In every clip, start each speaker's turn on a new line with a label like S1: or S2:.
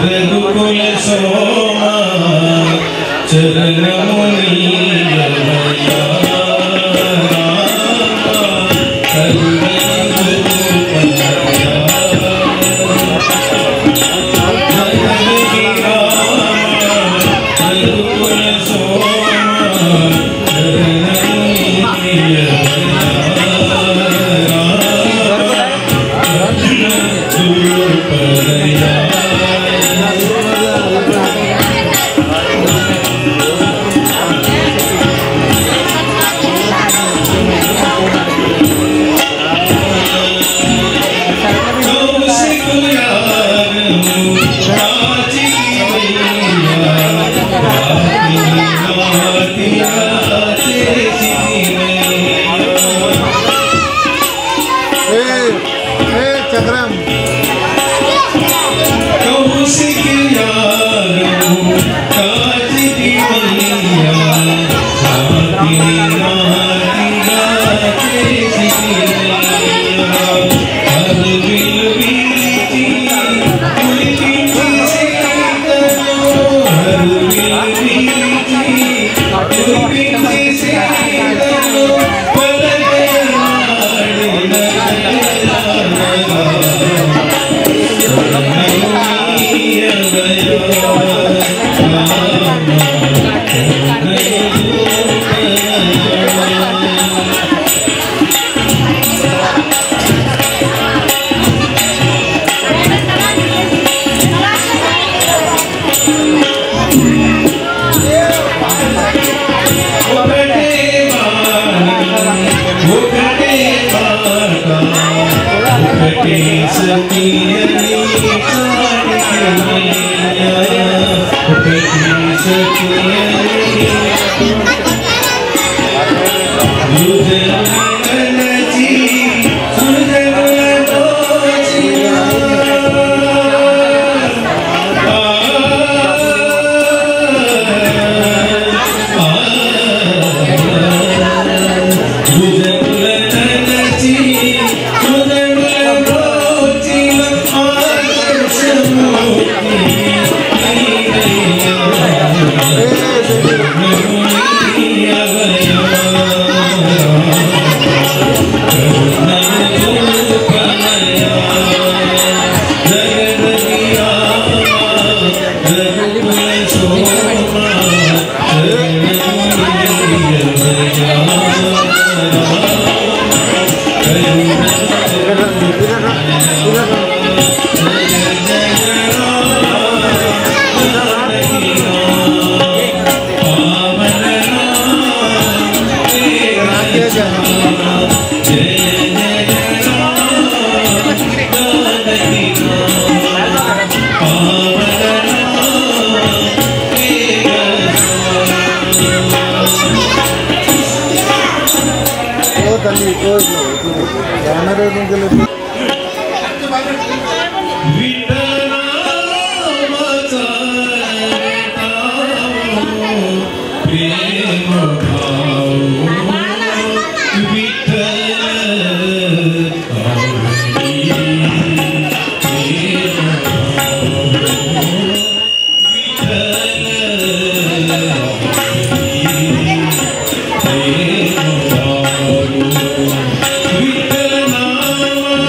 S1: रघुकुल सोमा चरण विठ्ठल नाम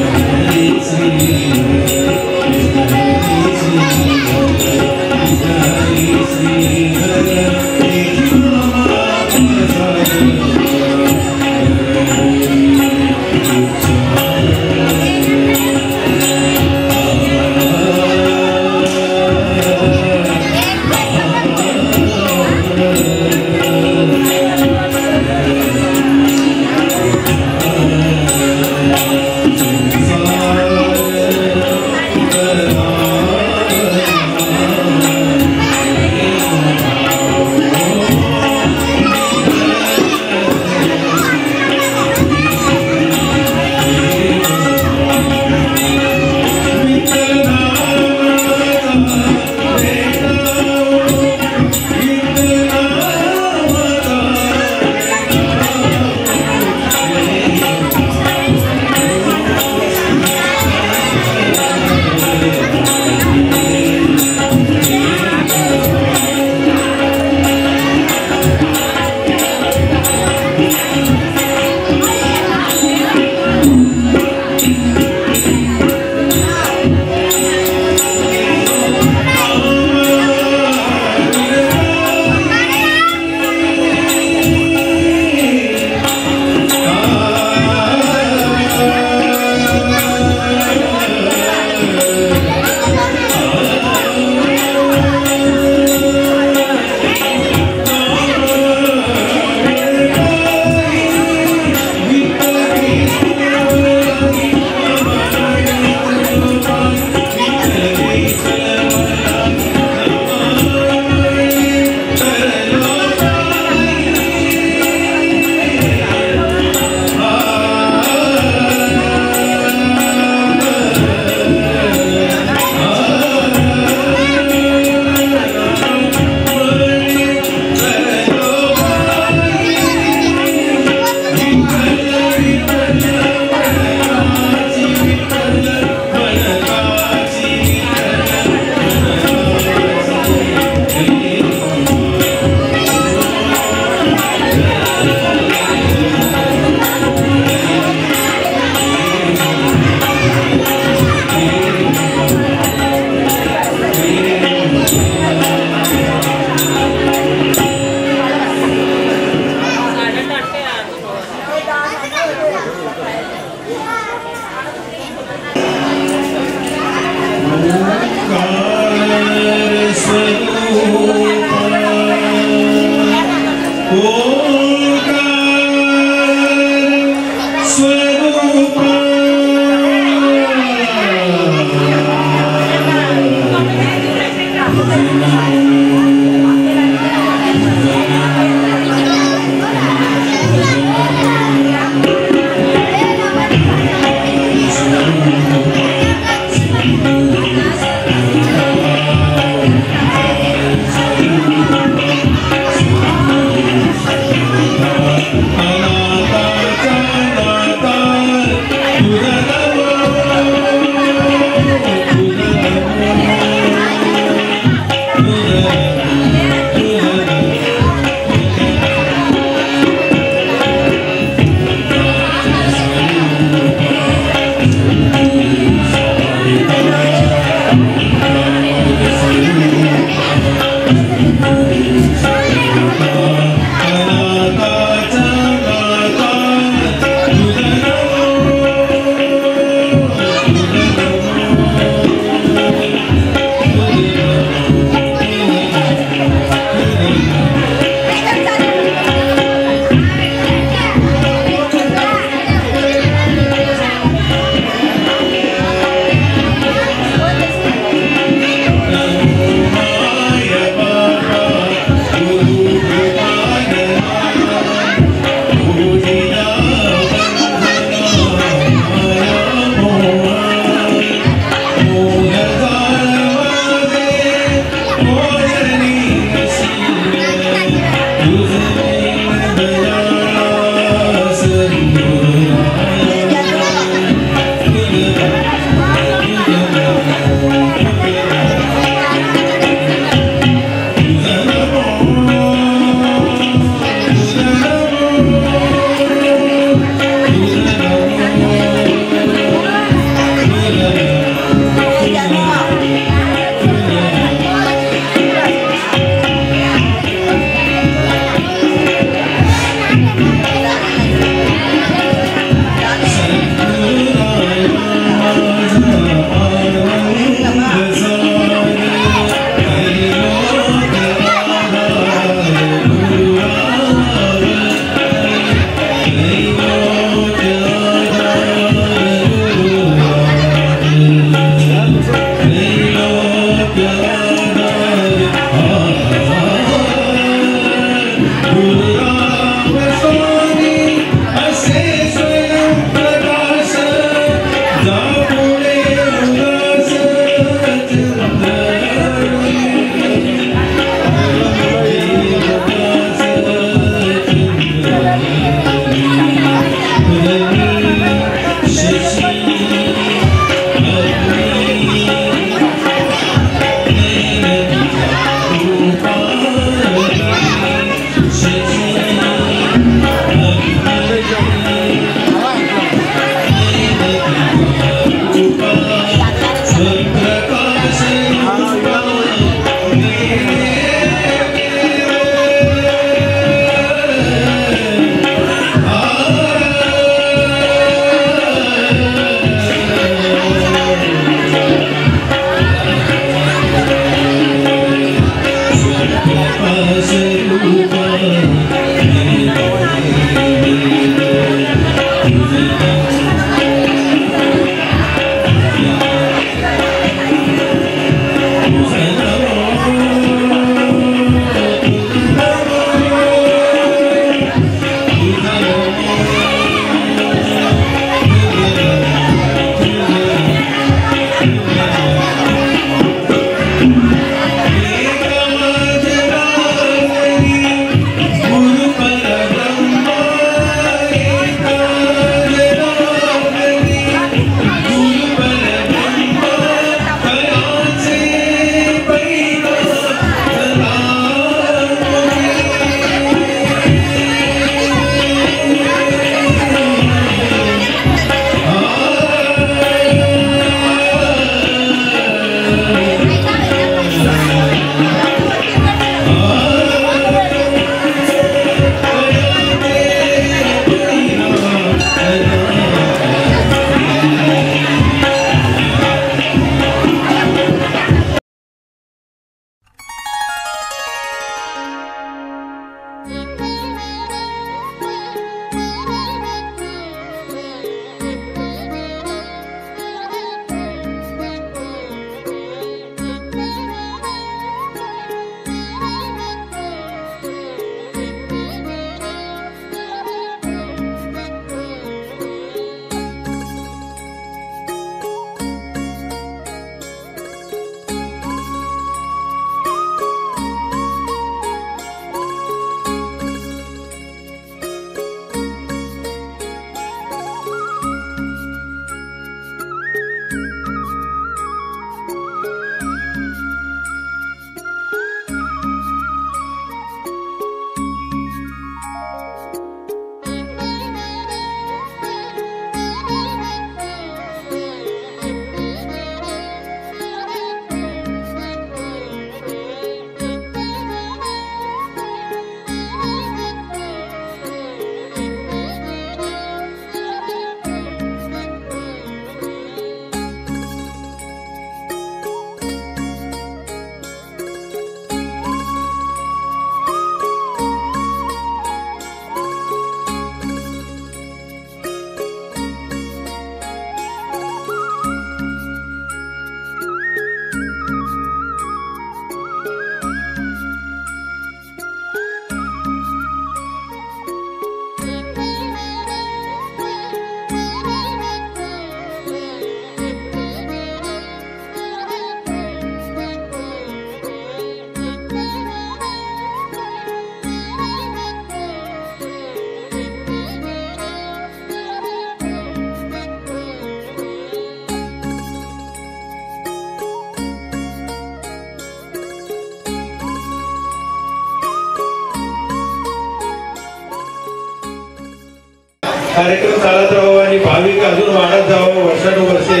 S1: कार्यक्रम चालत राहावा आणि भाविक अजून वाढत जावं, वर्षानुवर्षे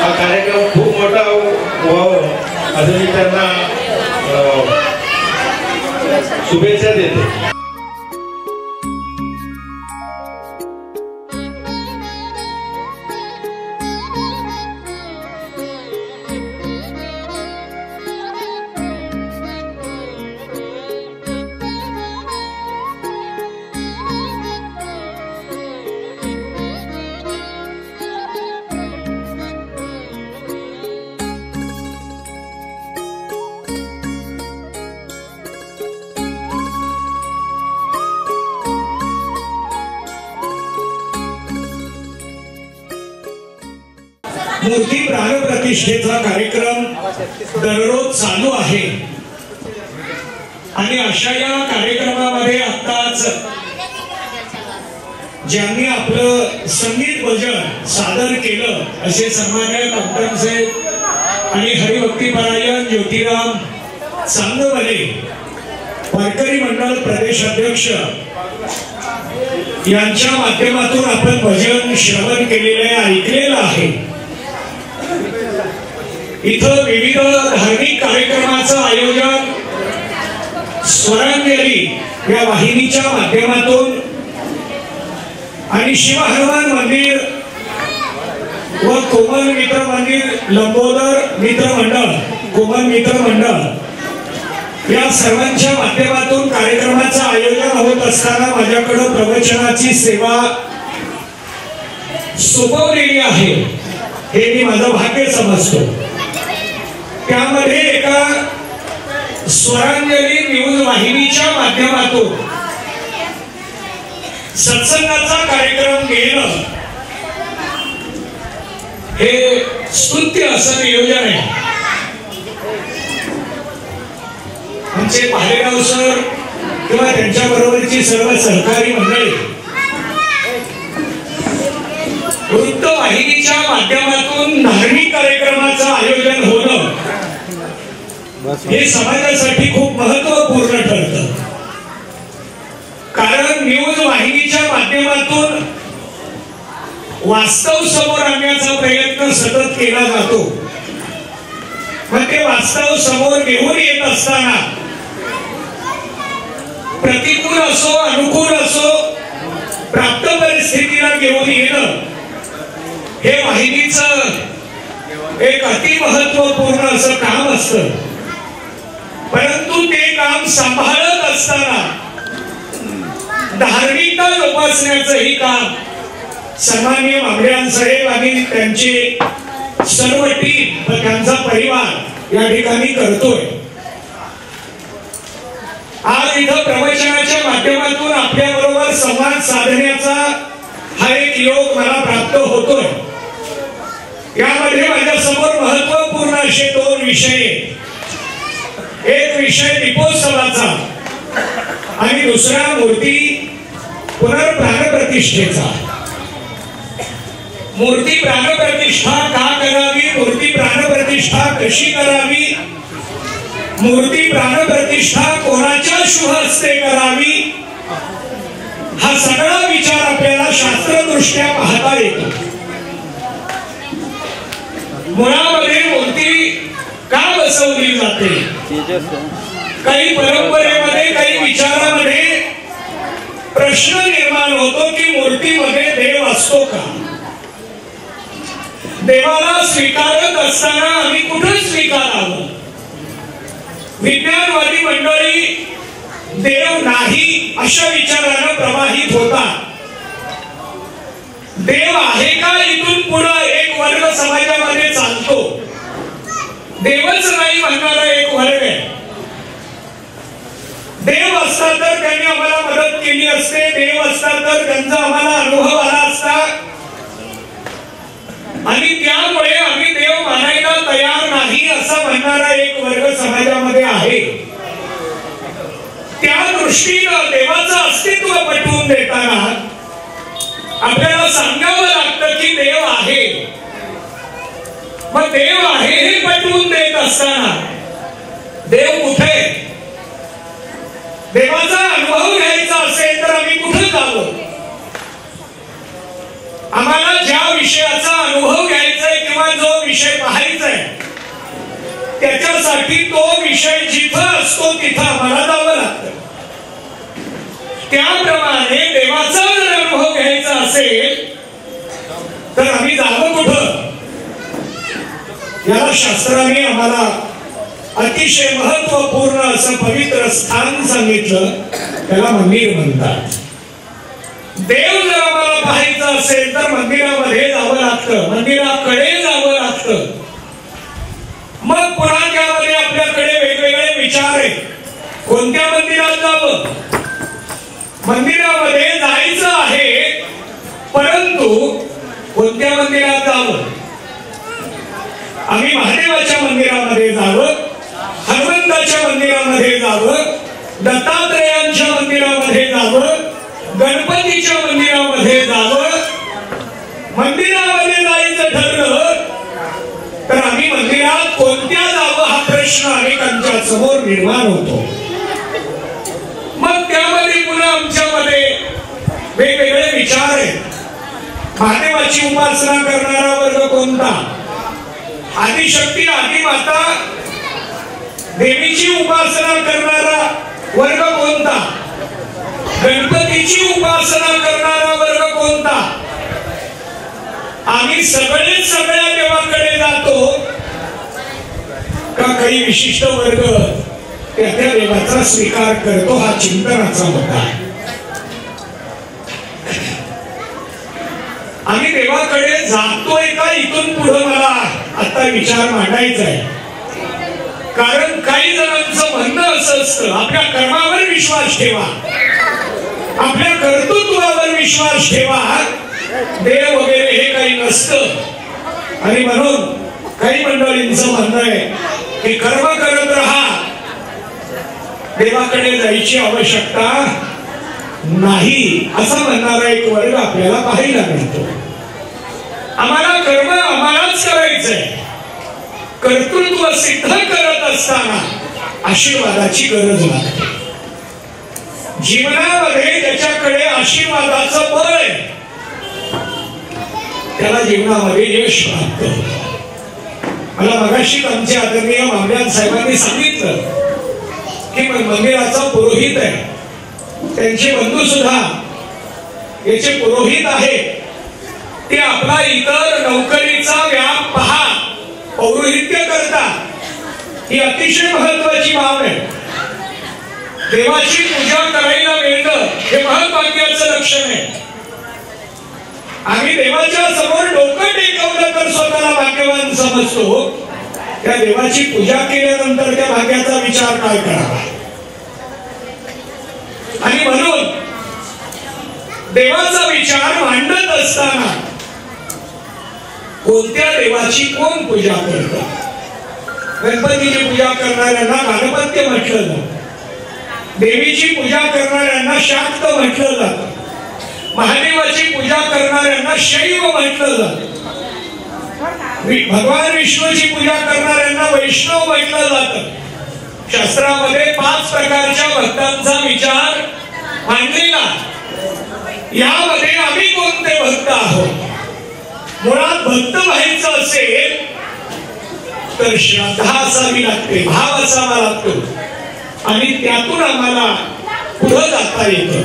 S1: हा कार्यक्रम खूप मोठा व्हावं असं मी त्यांना शुभेच्छा देते.
S2: मूर्ती प्राणप्रतिष्ठेचा कार्यक्रम दररोज चालू आहे आणि अशा या कार्यक्रमामध्ये आत्ताच ज्यांनी आपलं संगीत भजन सादर केलं असे सन्माननीय कमटम साहेब आणि हरिभक्तीपरायण ज्योतिराम चांगवले वारकरी मंडळ प्रदेश अध्यक्ष यांच्या माध्यमातून आपण भजन श्रवण केलेले ऐकलेलं आहे. इथं विविध धार्मिक कार्यक्रमाचं आयोजन स्वरांजली या वाहिनीच्या माध्यमातून आणि शिव हनुमान मंदिर व कोमल मित्र मंदिर, लंबोदर मित्र मंडळ, कोमल मित्र मंडळ या सर्वांच्या माध्यमातून कार्यक्रमाचं आयोजन होत असताना माझ्याकडे प्रवचनाची सेवा सोपवलेली आहे हे मी माझं भाग्य समजतो. त्यामध्ये एका स्वरांजली न्यूज वाहिनीच्या माध्यमातून सत्संगाचा कार्यक्रम घेणं हे स्तुत्य असं नियोजन आहे. आमचे पालेगाव सर किंवा त्यांच्या बरोबरची सर्व सहकारी मंडळी वृत्तवाहिनीच्या माध्यमातून धार्मिक कार्यक्रमाचं आयोजन होणं हे समाजासाठी खूप महत्वपूर्ण ठरतं. कारण न्यूज वाहिनीच्या माध्यमातून वास्तव समोर आणण्याचा प्रयत्न सतत केला जातो. मग ते वास्तव समोर घेऊन येत असताना प्रतिकूल असो अनुकूल असो प्राप्त परिस्थितीला घेऊन येणं हे वाहिनीचं एक अति महत्वपूर्ण असं काम असतं. परंतु ते काम सांभाळत असताना धार्मिकता जोपासण्याचंही काम सन्माननीय मामड्यान साहेब आणि त्यांचे सर्व टीम व त्यांचा परिवार या ठिकाणी करतोय. आज इथं प्रवचनाच्या माध्यमातून आपल्या बरोबर संवाद साधण्याचा हा एक योग मला प्राप्त होतोय. यामध्ये माझ्या समोर महत्वपूर्ण असे दोन विषय, एक विषय दीपोत्सवाचा आणि दुसरा मूर्ती पुनर्प्राणप्रतिष्ठेचा. मूर्ती प्राणप्रतिष्ठा का करावी, मूर्ती प्राणप्रतिष्ठा कशी करावी, मूर्ती प्राणप्रतिष्ठा कोणाच्या शुभ हस्ते करावी, हा सगळा विचार आपल्याला शास्त्रदृष्ट्या पाहता येतो. मुळामध्ये मूर्ती का बसवली जाते, काही परंपरेमध्ये काही विचारामध्ये प्रश्न निर्माण होतो की मूर्तीमध्ये देव असतो का, देवाला स्वीकारत असताना आम्ही कुठे स्वीकारावं. विज्ञानवादी मंडळी देव नाही अशा विचारानं प्रवाहित होतात. देव आहे का इथून पुढे एक वर्ग समाजामध्ये चालतो. देवच नाही म्हणणारा एक वर्ग आहे. देव असता तर त्यांनी आम्हाला मदत केली असते, देव असता तर त्यांचा आम्हाला अनुभव आला असता आणि त्यामुळे आम्ही देव मानायला तयार नाही असं म्हणणारा एक वर्ग समाजामध्ये आहे. त्या दृष्टीनं देवाचं अस्तित्व पटवून देताना आपल्याला सांगावं लागतं की देव आहे. मग देव आहे हे पटवून देत असताना देव कुठे, देवाचा अनुभव घ्यायचा असेल तर आम्ही कुठे जावं. आम्हाला ज्या विषयाचा अनुभव घ्यायचा आहे किंवा जो विषय पाहायचा आहे त्याच्यासाठी तो विषय जिथं असतो तिथं आम्हाला जावं लागतं. त्याप्रमाणे देवाचा जर अनुभव घ्यायचा असेल तर आम्ही जावं कुठं? याला शास्त्राने आम्हाला अतिशय महत्वपूर्ण असं पवित्र स्थान सांगितलं, त्याला मंदिर म्हणतात. देव जर आम्हाला पाहायचं असेल तर मंदिरामध्ये जावं लागतं, मंदिराकडे जावं लागतं. मग पुन्हा त्यामध्ये आपल्याकडे वेगवेगळे विचार आहेत. कोणत्या मंदिरात जावं? मंदिरामध्ये जायचं आहे, परंतु कोणत्या मंदिरात जावं? आम्ही महादेवाच्या मंदिरामध्ये जावं, हनुमंताच्या मंदिरामध्ये जावं, दत्तात्रेयांच्या मंदिरामध्ये जावं, गणपतीच्या मंदिरामध्ये जावं. मंदिरामध्ये जायचं ठरलं तर आम्ही मंदिरात कोणत्या जावं हा प्रश्न अनेकांच्या समोर निर्माण होतो. मग त्यामध्ये पुन्हा आमच्यामध्ये वेगवेगळे विचार आहेत. महादेवाची उपासना करणारा वर्ग कोणता? आदिशक्ती आदिमाता देवीची उपासना करणारा वर्ग कोणता? गणपतीची उपासना करणारा वर्ग कोणता? आम्ही सगळेच सगळ्या देवाकडे जातो का काही विशिष्ट वर्ग त्या देवाचा स्वीकार करतो? हा चिंतनाचा मुद्दा आहे. आम्ही देवाकडे जातोय का इथून पुढे मला आता विचार मांडायचा आहे. कारण काही जणांचं म्हणणं असं असतं, आपल्या कर्मावर विश्वास ठेवा, आपल्या कर्तृत्वावर विश्वास ठेवा, देव वगैरे हे काही नसतं. आणि म्हणून काही मंडळींचं म्हणणं आहे की कर्म करत राहा, देवाकडे जायची आवश्यकता नाही, असं म्हणणारा एक वर्ग आपल्याला पाहायला मिळतो. आम्हाला कर्म आम्हालाच करायचंय. कर्तृत्व सिद्ध करत असताना आशीर्वादाची गरज लागते. जीवनामध्ये ज्याच्याकडे आशीर्वादाचं बळ आहे त्याला जीवनामध्ये यश प्राप्त होतं. मला मगाशीच आमचे आदरणीय मामल्यात साहेबांनी सांगितलं की मंदिराचा पुरोहित आहे, त्यांचे बंधू सुद्धा याचे पुरोहित आहे. ते आपला इतर नोकरीचा व्याप पहा, पौरोहित्य करतात. ही अतिशय महत्वाची बाब आहे. देवाची पूजा करायला मिळणं हे महत्वाचं लक्षण आहे. आम्ही देवाच्या समोर डोकं टेकवलं तर स्वतःला भाग्यवान समजतो. त्या देवाची पूजा केल्यानंतर त्या भाग्याचा विचार काय करावा? आणि म्हणून देवाचा विचार मांडत असताना कोणत्या देवाची कोण पूजा करतात? गणपतीची पूजा करणाऱ्यांना गणपत्य म्हटलं जातं, देवीची पूजा करणाऱ्यांना शाक्त म्हटलं जातं, महादेवाची पूजा करणाऱ्यांना शैव म्हटलं जातं, भगवान विष्णूची पूजा करणाऱ्यांना वैष्णव म्हटलं जातं. शास्त्रामध्ये 5 प्रकारच्या भक्तांचा विचार मांडलेला. यामध्ये आम्ही कोणते भक्त आहोत? मुळात भक्त व्हायचं असेल तर श्रद्धा असावी लागते, भाव असावा लागतो, आणि त्यातून आम्हाला पुढे जाता येतं.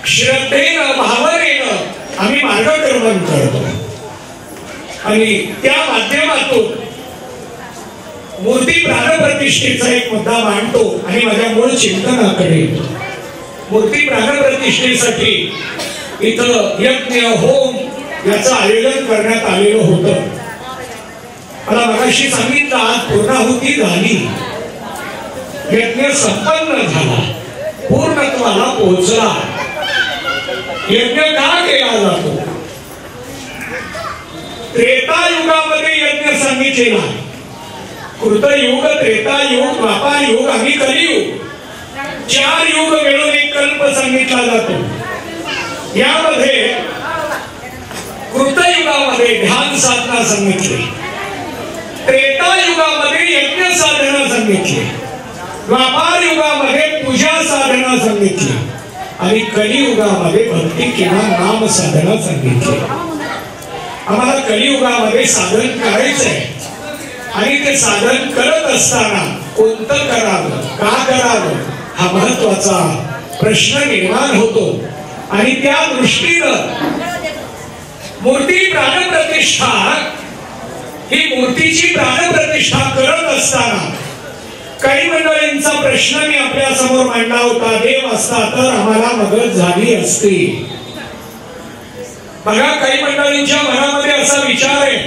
S2: श्रद्धेनं भावनेनं आम्ही मार्गक्रमण करतो आणि त्या माध्यमातून मूर्ती प्राणप्रतिष्ठेचा एक मुद्दा मांडतो आणि माझ्या मूळ चिंतनाकडे येतो. मूर्ती प्राणप्रतिष्ठेसाठी इथं यज्ञ होम याचं आयोजन करण्यात आलेलं होतं. मला मगाशी सांगितलं आज पूर्णाहुती झाली, यज्ञ संपन्न झाला, पूर्णत्वाला पोहोचला. यज्ञ का केला जातो? त्रेतायुगामध्ये यज्ञ सांगितलेला, कृतयुग, त्रेतायुग, द्वापारयुग आणि कलियुग, 4 युग मिळून एक कल्प सांगितला जातो. यामध्ये कृतयुगामध्ये ध्यान साधना सांगितली, त्रेतायुगामध्ये यज्ञ साधना सांगितली, द्वापार युगामध्ये पूजा साधना सांगितली आणि कलियुगामध्ये भक्ती किंवा नाम साधना सांगितली. आम्हाला कलियुगामध्ये साधन करायचंय आणि ते साधन करत असताना कोणतं करावं, का करावं हा महत्वाचा प्रश्न निर्माण होतो. आणि त्या दृष्टीनं मूर्ती प्राणप्रतिष्ठा ही मूर्तीची प्राणप्रतिष्ठा करत असताना काही मंडळींचा प्रश्न मी आपल्या समोर मांडला होता. देव असता तर आम्हाला मदत झाली असती. बघा, काही मंडळींच्या मनामध्ये असा विचार आहे,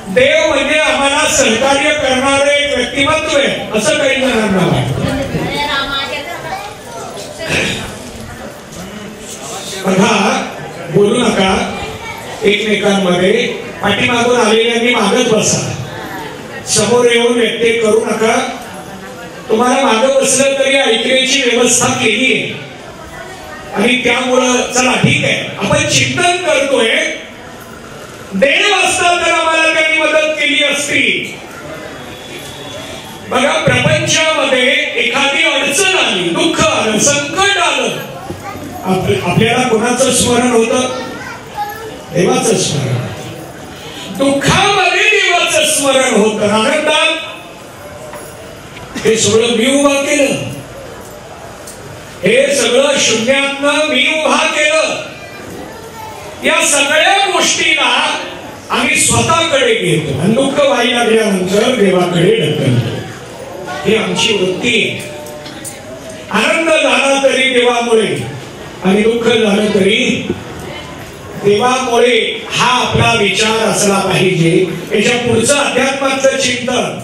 S2: देव म्हणजे आम्हाला सहकार्य करणारे एक व्यक्तिमत्व आहे असं काही जणांना वाटतं. बघा, बोलू नका एकमेकांमध्ये. पाठीमागून आलेल्यांनी मागत बसा. समोर येऊन व्यक्ती करू नका. तुम्हाला मागं बसलं तरी ऐकण्याची व्यवस्था केली आहे आणि त्यामुळं चला ठीक आहे, आपण चिंतन करतोय. देव असता तर आम्हाला त्यांनी मदत केली असती. बघा, प्रपंचामध्ये एखादी अडचण आली, दुःख आलं, संकट आलं, आपल्याला कोणाचं स्मरण होतं? देवाचं स्मरण. दुःखामध्ये देवाचं स्मरण होतं. आनंदात हे सगळं मी उभा केलं, हे सगळं शून्यातनं मी उभा केलं. या सगळ्या गोष्टीला आम्ही स्वतःकडे घेतो आणि दुःख व्हायला लागल्यानंतर देवाकडे ढकलतो. ही आमची वृत्ती आहे. आनंद झाला तरी देवामुळे आणि दुःख झालं तरी देवामुळे हा आपला विचार असला पाहिजे. याच्या पुढचं अध्यात्माचं चिंतन,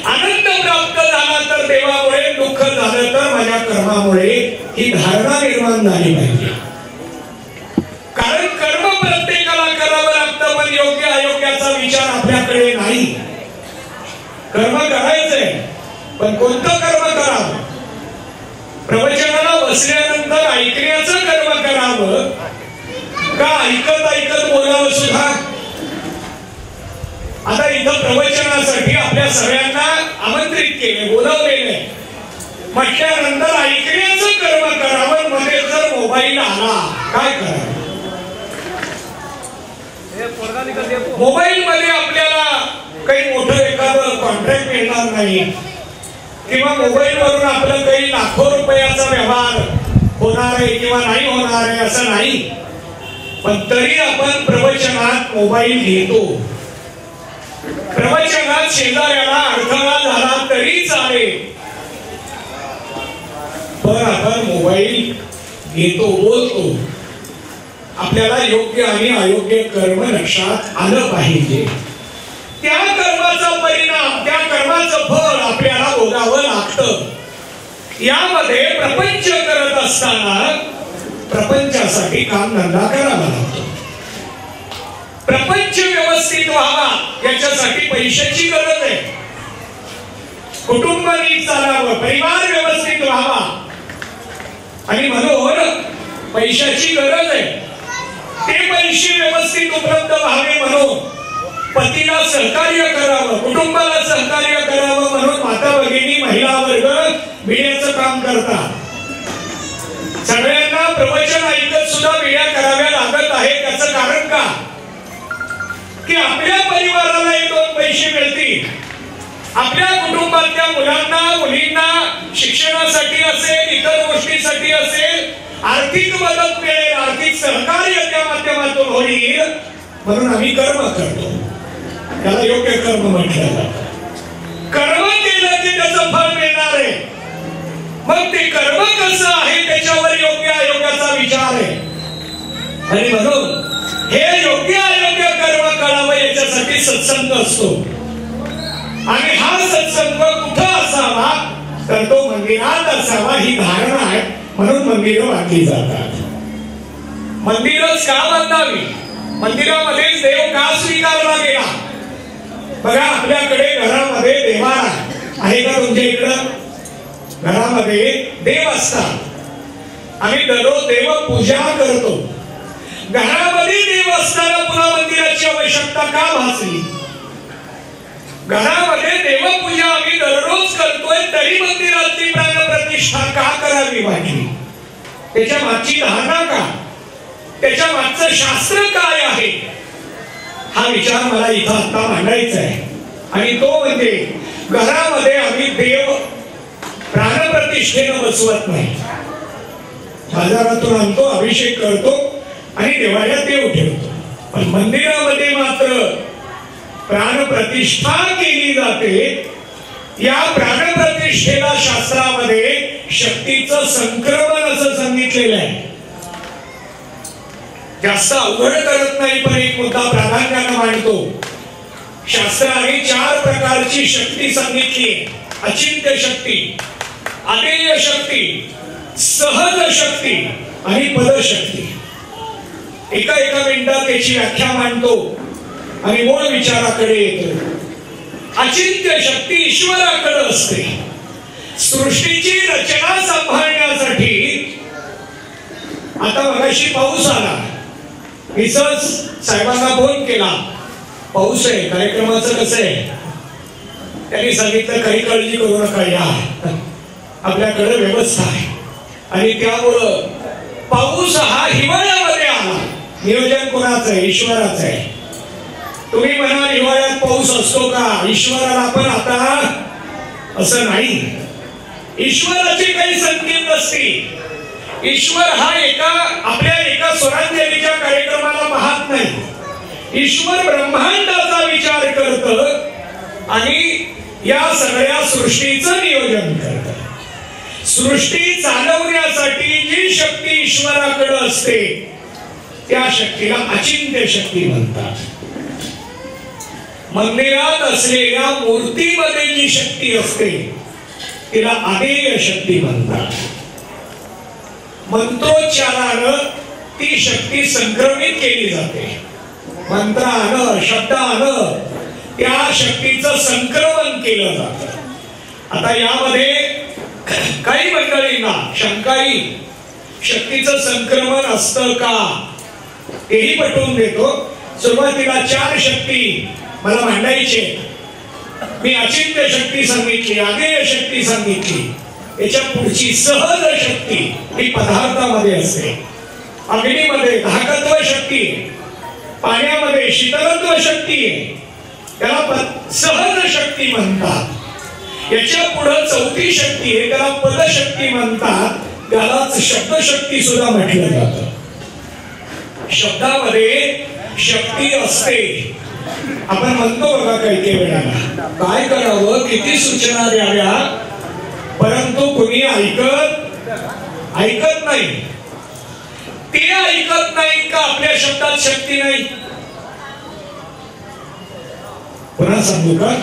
S2: आनंद प्राप्त झाला तर देवामुळे, दुःख झालं तर माझ्या कर्मामुळे, ही धारणा निर्माण झाली पाहिजे. कारण कर्म प्रत्येकाला करावं लागतं, पण योग्य अयोग्याचा विचार आपल्याकडे नाही. कर्म करायचंय, पण कोणतं कर्म करावं? प्रवचनाला बसल्यानंतर ऐकण्याचं कर्म करावं का ऐकत ऐकत बोलावं सुद्धा? आता इथं प्रवचनासाठी आपल्या सगळ्यांना आमंत्रित केले, बोलावलेले. म्हटल्यानंतर ऐकण्याचं कर्म करावं. मध्ये जर मोबाईल आला काय करावं? मोबाईल मध्ये आपल्याला काही मोठं एखादं कॉन्ट्रॅक्ट मिळणार नाही किंवा मोबाईल वरून आपलं काही लाखो रुपयाचा व्यवहार होणार आहे किंवा नाही होणार आहे असं नाही. पण तरी आपण प्रवचनात मोबाईल घेतो. प्रवचनात शेजाऱ्याला अडथळा झाला तरी चालेल, पण आपण मोबाईल घेतो, बोलतो. आपल्याला योग्य आणि अयोग्य कर्म लक्षात आलं पाहिजे. त्या कर्माचा परिणाम, त्या कर्माचं फळ आपल्याला भोगावं लागतं. यामध्ये प्रपंच करत असताना प्रपंचासाठी काम धंदा करावा लागतो. प्रपंच व्यवस्थित व्हावा याच्यासाठी पैशाची गरज आहे. कुटुंब नीट चालावं, परिवार व्यवस्थित व्हावा आणि म्हणून पैशाची गरज आहे. ते पैसे व्यवस्थित उपलब्ध व्हावे म्हणून पतीला सहकार्य करावं, कुटुंबाला सहकार्य करावं म्हणून माता भगिनी, महिला वर्ग विड्याचं काम करतात. सगळ्यांना प्रवचन ऐकत सुद्धा विड्या कराव्या लागत आहे. त्याचं कारण का? की आपल्या परिवाराला एक दोन पैसे मिळतील, आपल्या कुटुंबातल्या मुलांना मुलींना शिक्षणासाठी असेल, इतर गोष्टीसाठी असेल, आर्थिक मदत मिळेल, आर्थिक सहकार्य त्या माध्यमातून होईल. म्हणून आम्ही कर्म करतो. त्याला योग्य कर्म म्हटलं जातं. कर्म केलं की त्याचं फळ मिळणार आहे. मग ते कर्म कसं आहे त्याच्यावर योग्य अयोग्याचा विचार आहे. आणि म्हणून हे योग्य अयोग्य कर्म कळावं याच्यासाठी सत्संग असतो. आणि हा सत्संग कुठं असावा तर तो मंदिरात असावा ही धारणा आहे. म्हणून मंदिरं बांधली जातात. मंदिरच का बांधावी? मंदिरामध्येच देव का स्वीकारला गेला? बघा, आपल्याकडे घरामध्ये देवारा आहे का? तुमच्या इकडं घरामध्ये देव असतात. आम्ही दररोज देव पूजा करतो. घरामध्ये देव असताना पुन्हा मंदिराची आवश्यकता का भासली? घरामध्ये देवपूजा आम्ही दररोज करतोय तरी मंदिरातली प्राणप्रतिष्ठा का करावी वाटली? त्याच्या मागची धारणा का, त्याच्या मागचं शास्त्र काय आहे, हा विचार मला इथं आता मांडायचा आहे. आणि तो म्हणजे घरामध्ये आम्ही देव प्राणप्रतिष्ठेनं बसवत नाही. बाजारातून आणतो, अभिषेक करतो आणि देवाला देव ठेवतो. पण मंदिरामध्ये मात्र प्राणप्रतिष्ठा केली जाते. या प्राणप्रतिष्ठेला शास्त्रामध्ये शक्तीचं संक्रमण असं सांगितलेलं आहे. जास्त अवघड करत नाही, पण एक मुद्दा प्राधान्यानं मांडतो. शास्त्राने 4 प्रकारची शक्ती सांगितली आहे. अचिंत्य शक्ती, अमेय शक्ती, सहज शक्ती आणि पदशक्ती. एका मिनिटात त्याची व्याख्या मांडतो आणि मूळ विचाराकडे येतो. अचिंत्य शक्ती ईश्वराकडे असते. सृष्टीची रचना सांभाळण्यासाठी आता मगाशी पाऊस आला, मी साहेबांना फोन केला, पाऊस आहे, कार्यक्रमाचं कसं आहे. त्यांनी सांगितलं काही काळजी करू नका, या आपल्याकडे व्यवस्था आहे. आणि त्यामुळं पाऊस हा हिवाळ्यामध्ये आला. नियोजन कोणाचं आहे? ईश्वराचं आहे. तुम्ही म्हणाल हिवाळ्यात पाऊस असतो का? ईश्वराला पण आता असं नाही. ईश्वराचे काही संकेत असते. ईश्वर हा आपल्या एका स्वरांजलीच्या कार्यक्रमाला पाहत नाही. ईश्वर ब्रह्मांडाचा विचार करत आणि या सगळ्या सृष्टीचं नियोजन करत. सृष्टी चालवण्यासाठी जी शक्ती ईश्वराकडे असते त्या शक्तीला अचिंत्य शक्ती म्हणतात. मंदिरात असलेल्या मूर्तीमध्ये जी शक्ती असते तिला अमेय शक्ती म्हणतात. मंत्रोच्चारानं ती शक्ती संक्रमित केली जाते. मंत्रानं, शब्दानं त्या शक्तीचं संक्रमण केलं जातं. आता यामध्ये काही मंडळींना शंका येईल, शक्तीचं संक्रमण असतं का, हेही पटवून देतो. सुरुवातीला 4 शक्ती मला मांडायचे. मी अचिंत्य शक्ती सांगितली, अमेय शक्ती सांगितली. याच्या पुढची सहज शक्ती ही पदार्थामध्ये असते. अग्नीमध्ये धाकत्व शक्ती आहे, पाण्यामध्ये शीतलत्व शक्ती आहे, त्याला सहज शक्ती म्हणतात. याच्या पुढे 4थी शक्ती आहे, त्याला पदशक्ती म्हणतात. त्यालाच शब्दशक्ती सुद्धा म्हटलं जातं. शब्दामध्ये शक्ती असते. आपण म्हणतो बघा काही वेळाला काय करावं, किती सूचना द्याव्या, परंतु कुणी ऐकत नाही. ते ऐकत नाही का आपल्या शब्दात शक्ती नाही? पुन्हा सांगू का,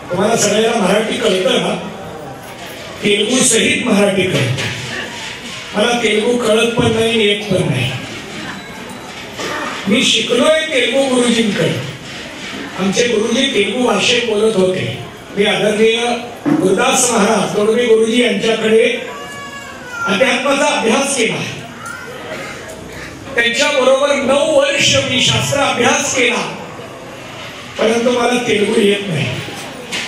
S2: तुम्हाला सगळ्याला मराठी कळतं ना? तेलुगू सहित मराठी कळतं. मला तेलुगू कळत पण नाही, येत पण नाही. मी शिकलोय तेलुगू गुरुजींकडे. आमचे गुरुजी तेलुगू भाषेत बोलत होते. मी आदरणीय गुरुदास महाराज तोडवी गुरुजी यांच्याकडे अध्यात्माचा अभ्यास केला. त्यांच्या बरोबर 9 वर्ष मी शास्त्र अभ्यास केला, परंतु मला तेलुगू येत नाही.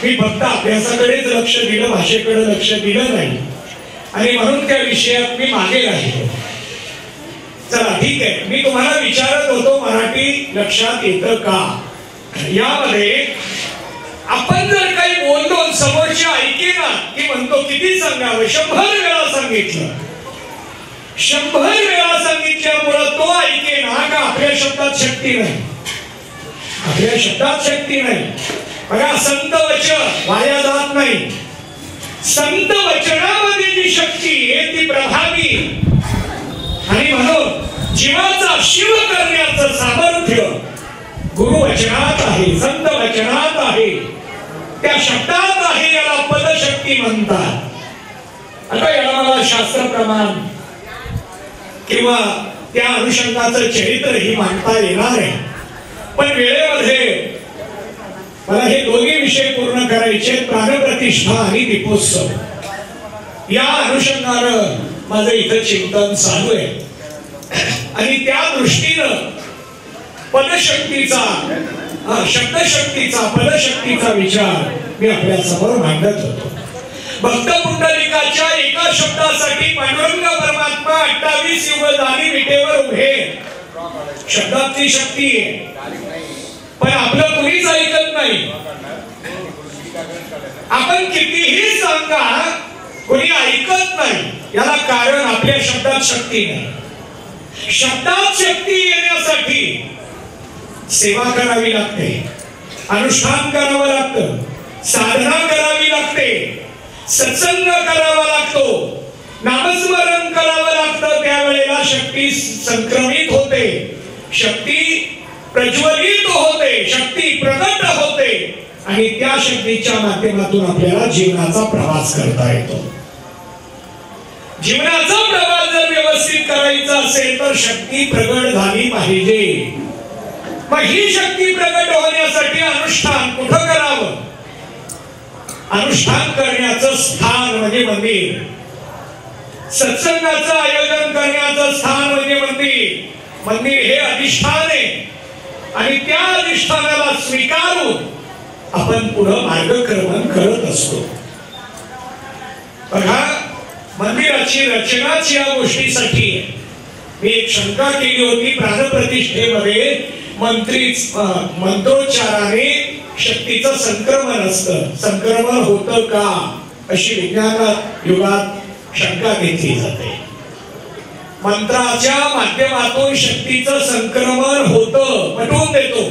S2: मी फक्त अभ्यासाकडेच लक्ष दिलं, भाषेकडे लक्ष दिलं नाही आणि म्हणून त्या विषयात मी मागे राहिलो. चला ठीक आहे, मी तुम्हाला विचारत होतो मराठी लक्षात येतं का. यामध्ये आपण जर काही बोलतो समोरची ऐके ना की म्हणतो किती सांगावं, 100 वेळा सांगितलं, 100 वेळा सांगितल्यामुळं तो ऐके ना का आपल्या शब्दात शक्ती नाही. आपल्या शब्दात शक्ती नाही. बघा, संत वचन वाया जात नाही. संत वचनामध्ये जी शक्ती आहे ती प्रभावी आणि म्हणून जीवाचा शिव करण्याचं सामर्थ्य गुरुवचनात आहे, संत वचनात आहे, त्या शब्दात आहे. याला पदशक्ती म्हणतात. आता याला मला शास्त्र प्रमाण किंवा त्या अनुषंगाचं चरित्र ही मांडता येणार आहे, पण वेळेमध्ये मला हे दोन्ही विषय पूर्ण करायचे, प्राणप्रतिष्ठा आणि दीपोत्सव. या अनुषंगानं माझं इथं चिंतन चालू आहे आणि त्या दृष्टीनं पदशक्तीचा, शब्दशक्तीचा, पदशक्तीचा विचार मी आपल्या समोर मांडत होतो. भक्त पुंडलिकाच्या एका शब्दासाठी पांडुरंग परमात्मा 28 युग झाली विटेवर उभे. शब्दातली शक्ती आहे, पण आपलं कुणीच ऐकत नाही. आपण कितीही सांगा कोणी ऐकत नाही. याला कारण आपल्या शब्दात शक्ती नाही. शब्दात शक्ती येण्यासाठी सेवा करावी लागते, अनुष्ठान करावं लागतं, साधना करावी लागते, सत्संग करावा लागतो, नामस्मरण करावं लागतं. त्यावेळेला शक्ती संक्रमित होते, शक्ती प्रज्वलित होते, शक्ती प्रकट होते आणि त्या शक्तीच्या माध्यमातून आपल्याला जीवनाचा प्रवास करता येतो. जीवनाचा प्रवास जर व्यवस्थित करायचा असेल तर शक्ती प्रगट झाली पाहिजे. मग ही शक्ती प्रगट होण्यासाठी अनुष्ठान कुठं करावं? अनुष्ठान करण्याचं स्थान म्हणजे मंदिर, सत्संगाचं आयोजन करण्याचं स्थान म्हणजे मंदिर. मंदिर हे अधिष्ठान आहे आणि त्या अधिष्ठानाला स्वीकारून आपण पुढं मार्गक्रमण करत असतो. बघा, मंदिराची रचनाच या गोष्टीसाठी आहे. मी एक शंका केली होती, प्राणप्रतिष्ठेमध्ये मंत्रोच्चाराने शक्तीचं संक्रमण असतं, संक्रमण होतं का अशी विज्ञानात युगात शंका घेतली जाते. मंत्राच्या माध्यमातून शक्तीचं संक्रमण होतं, पटवून देतो.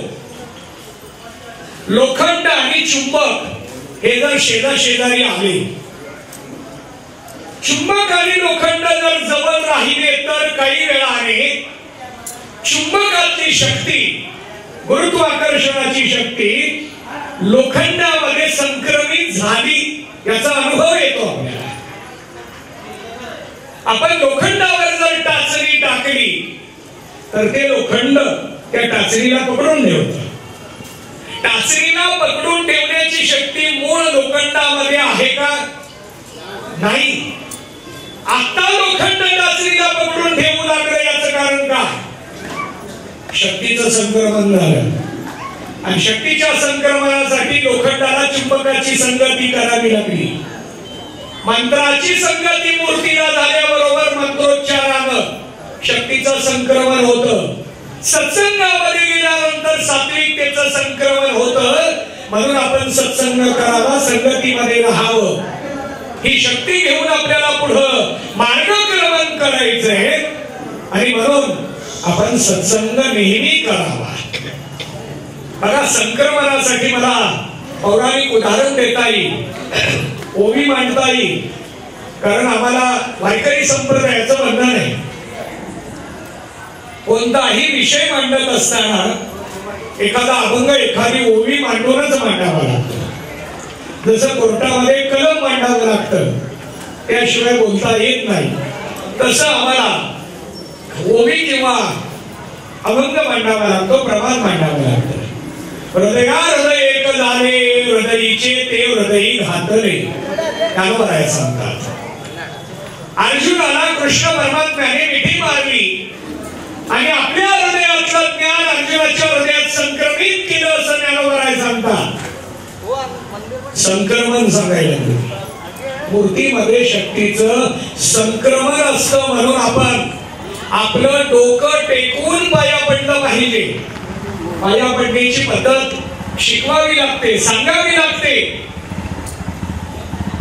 S2: लोखंड आणि चुंबक हे जर शेजारी आले, चुंबक आणि लोखंड जर जवळ राहिले तर काही वेळाने चुंबकातली शक्ती, गुरुत्वाकर्षणाची शक्ती लोखंडामध्ये संक्रमित झाली याचा अनुभव येतो आपल्याला. आपण लोखंडावर जर टाचणी टाकली तर ते लोखंड त्या टाचणीला पकडून ठेवतं. टाचणीला पकडून ठेवण्याची शक्ती मूळ लोखंडामध्ये आहे का? नाही. आता लोखंड टाचणीला पकडून ठेवू लागलं, याचं कारण काय? शक्तीचं संक्रमण झालं आणि शक्तीच्या संक्रमणासाठी लोखंडाला चुंबकाची संगती करावी लागली. मंत्राची संगती मूर्तीला झाल्याबरोबर मंत्रोच्चारानं शक्तीचं संक्रमण होतं. सत्संगामध्ये गेल्यानंतर सात्विकतेचं संक्रमण होतं. म्हणून आपण सत्संग करावा, संगतीमध्ये राहावं. ही शक्ती घेऊन आपल्याला पुढं मार्गक्रमण करायचंय आणि म्हणून आपण सत्संग नेहमी करावा. बघा, संक्रमणासाठी मला पौराणिक उदाहरण देता येईल, ओवी मांडता येईल. कारण आम्हाला वारकरी संप्रदायाचं बंधन आहे. कोणताही विषय मांडत असताना एखादा अभंग, एखादी ओवी मांडूनच मांडावा लागतो. जसं कोर्टामध्ये कलम मांडावं लागतं, त्याशिवाय बोलता येत नाही, तसं आम्हाला ओवी किंवा अभंग मांडावा लागतो, प्रमाण मांडावं लागतं. हृदया हृदय एक झाले, हृदयीचे ते हृदयी घातले, ज्ञानोबराय सांगतात. अर्जुनाला कृष्ण परमात्म्याने मिठी मारली आणि आपल्या हृदयातलं ज्ञान अर्जुनाच्या हृदयात संक्रमित केलं असं ज्ञानोबराय सांगतात. संक्रमण सांगायला मूर्तीमध्ये शक्तीचं संक्रमण असतं. म्हणून आपण आपलं डोकं टेकून पाया पडलं पाहिजे. पाया पडण्याची पद्धत शिकवावी लागते, सांगावी लागते.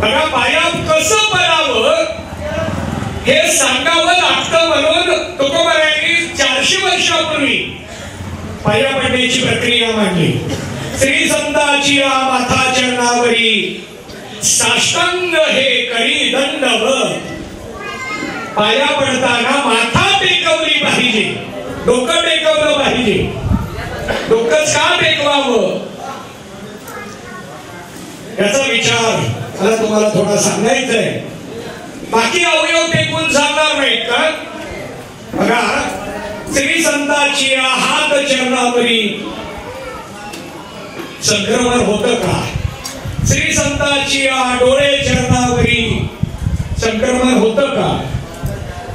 S2: बघा, पाया कसं पडावं हे सांगावं लागतं. म्हणून तुकोबारायांनी 400 वर्षापूर्वी पाया पडण्याची प्रक्रिया मांडली. श्री संताची माथा चरणावरी साष्टांग हे करी दंडवत. पाया पडताना माथा टेकवली पाहिजे, डोकं टेकवलं पाहिजे. डोकंच का टेकवावं याचा विचार मला तुम्हाला थोडा सांगायचा आहे. बाकी अवयव टेकून सांगणार नाहीत का? बघा, श्री संताची हात चरणावरी संक्रमण होतं का? श्री संताची डोळे चरणावरी संक्रमण होतं का?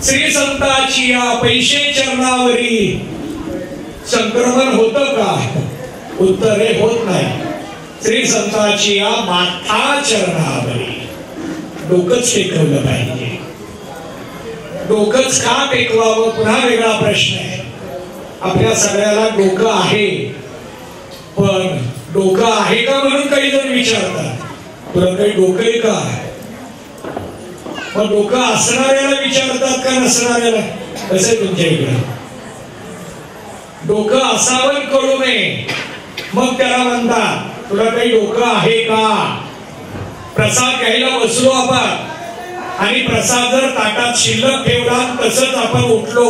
S2: श्री संताची पैसे चरणावरी संक्रमण होतं का? उत्तर हे होत नाही. श्री संताची माथा चरणावरी डोकंच टेकवलं पाहिजे. डोकंच का टेकवावं पुन्हा वेगळा प्रश्न आहे. आपल्या सगळ्याला डोकं आहे, पण डोकं आहे का म्हणून काही जण विचारतात, तुला काही डोकं आहे का? मग डोकं असणाऱ्याला विचारतात का नसणाऱ्याला? कसं आहे तुमच्या इकडे? डोकं असावं कळू नये मग त्याला म्हणतात तुला काही डोकं आहे का? प्रसाद घ्यायला बसलो आपण आणि प्रसाद जर ताटात शिल्लक ठेवला तसंच आपण उठलो,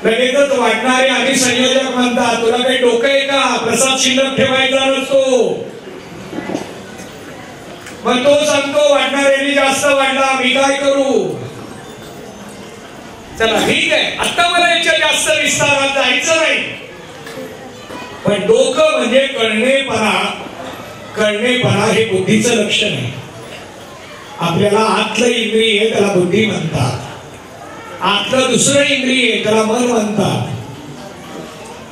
S2: लगेचच वाटणारे आणि संयोजक म्हणतात तुला काही डोकं आहे का? प्रसाद शिल्लक ठेवायचा नसतो. मग तो सांगतो वाटणाऱ्यांनी जास्त वाढला, मी काय करू? चला ठीक आहे, आता मला याच्या जास्त विस्तारात जायचं नाही, पण डोकं म्हणजे कळणेपणा. कळणेपणा हे बुद्धीचं लक्षण आहे. आपल्याला आतलं इंद्रिय त्याला बुद्धी म्हणतात, आतलं दुसरं इंद्रिय त्याला मन म्हणतात.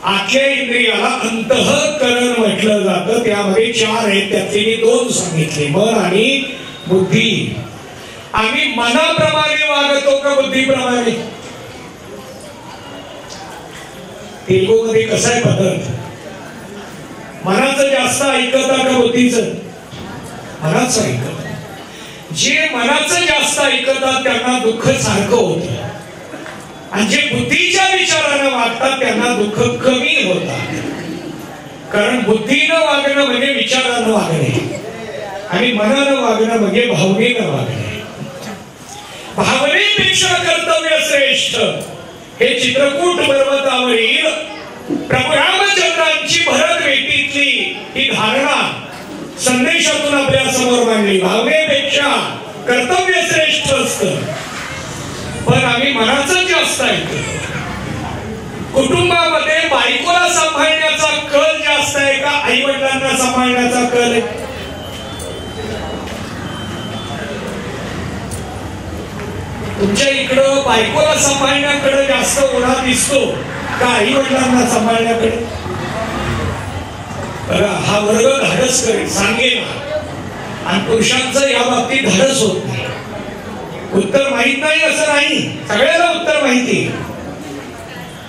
S2: आतल्या इंद्रियाला अंतःकरण म्हटलं जातं. त्यामध्ये 4 आहेत, त्यातले मी 2 सांगितले, मन आणि बुद्धी. आम्ही मनाप्रमाणे वागतो का बुद्धीप्रमाणे? तेलुगूमध्ये कसं आहे पद्धत? मनाचं जास्त ऐकता का बुद्धीचं? मनाचं ऐकत. जे मनाचं जास्त ऐकतात त्यांना दुःख सारखं होतं, आणि जे बुद्धीच्या विचारानं वागतात त्यांना दुःख कमी होतात. कारण बुद्धीनं वागणं म्हणजे विचारानं वागणे, आणि मनानं वागणं म्हणजे भावनेनं वागणे. भावनेपेक्षा कर्तव्य श्रेष्ठ हे चित्रकूट पर्वतावरील प्रभू रामचंद्रांची भरत भेटीतली ही धारणा संदेशातून आपल्या समोर मांडली. भावनेपेक्षा कर्तव्य श्रेष्ठ असतं, पण आम्ही मनाचं जास्त ऐकतो. कुटुंबामध्ये बायकोला सांभाळण्याचा कल जास्त आहे का आई वडिलांना सांभाळण्याचा कल आहे? तुमच्या इकडं बायकोला सांभाळण्याकडे जास्त ओढा दिसतो का आई वडिलांना सांभाळण्याकडे? हा वर्ग धाडस करेल, सांगेल, आणि पुरुषांचं या बाबतीत धाडस होत नाही. उत्तर माहित नाही असं नाही, सगळ्याला उत्तर माहिती,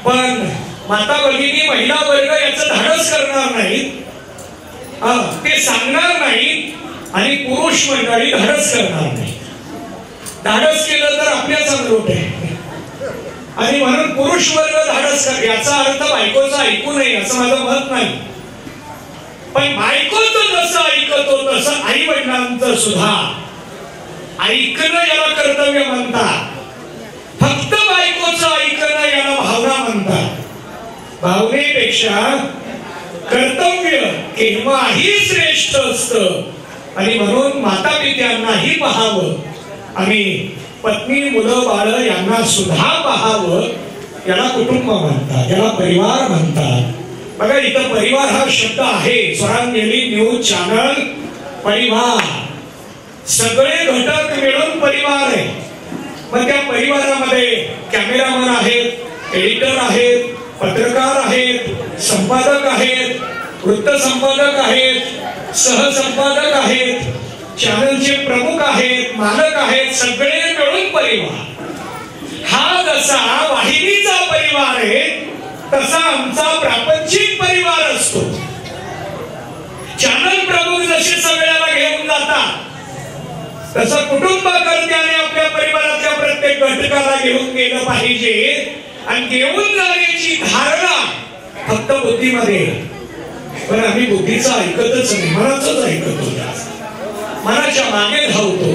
S2: पण माता भगिनी महिला वर्ग याचं धाडस करणार नाहीत, ते सांगणार नाहीत, आणि पुरुष मंडळी धाडस करणार नाही. धाडस केलं तर आपल्याच अंगलट आहे, आणि म्हणून पुरुष वर्ग धाडस कर. याचा अर्थ बायकोचं ऐकू नये असं माझं मत नाही, पण बायकोचं जसं ऐकतो तसं आई वडिलांचं सुद्धा ऐकणं याला कर्तव्य म्हणतात. फक्त बायकोचं ऐकणं याला भावना म्हणतात. भावनेपेक्षा कर्तव्य केव्हाही श्रेष्ठ असतं, आणि म्हणून माता पित्यांनाही पाहावं आणि पत्नी मुलं बाळ यांना सुद्धा पाहावं. याला कुटुंब म्हणतात, याला परिवार म्हणतात. बघा इथं परिवार हा शब्द आहे. स्वरांजली न्यूज चॅनल परिवार, सगळे घटक मिळून परिवार आहे. मग त्या परिवारामध्ये कॅमेरामन आहेत, एडिटर आहेत, पत्रकार आहेत, संपादक आहेत, वृत्त संपादक आहेत, सहसंपादक आहेत, चॅनलचे प्रमुख आहेत, मालक आहेत, सगळे मिळून परिवार. हा जसा वाहिनीचा परिवार आहे तसा आमचा प्रापंचिक परिवार असतो. चॅनल प्रमुख जसे सगळ्याला घेऊन जातात तसं कुटुंबकर्त्याने आपल्या परिवाराच्या प्रत्येक घटकाला घेऊन गेलं पाहिजे, आणि घेऊन जाण्याची धारणा फक्त बुद्धीमध्ये. पण आम्ही बुद्धीचं ऐकतच नाही, मनाचंच ऐकतो, मनाच्या मागे धावतो.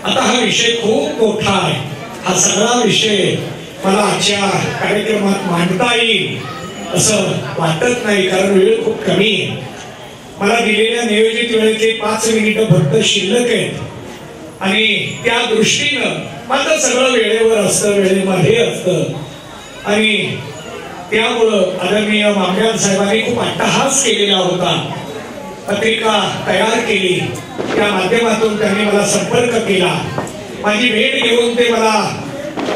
S2: आता हा विषय खूप मोठा आहे. हा सगळा विषय मला आजच्या कार्यक्रमात मांडता येईल असं वाटत नाही, कारण वेळ खूप कमी आहे. मला दिलेल्या नियोजित वेळेचे 5 मिनिटं फक्त शिल्लक आहेत, आणि त्या दृष्टीनं माझं सगळं वेळेवर असतं, वेळेमध्ये असतं, आणि त्यामुळं आदरणीय मामलेदार साहेबांनी खूप अट्टहास केलेला होता. पत्रिका तयार केली, त्या माध्यमातून त्यांनी मला संपर्क केला. माझी भेट घेऊन ते मला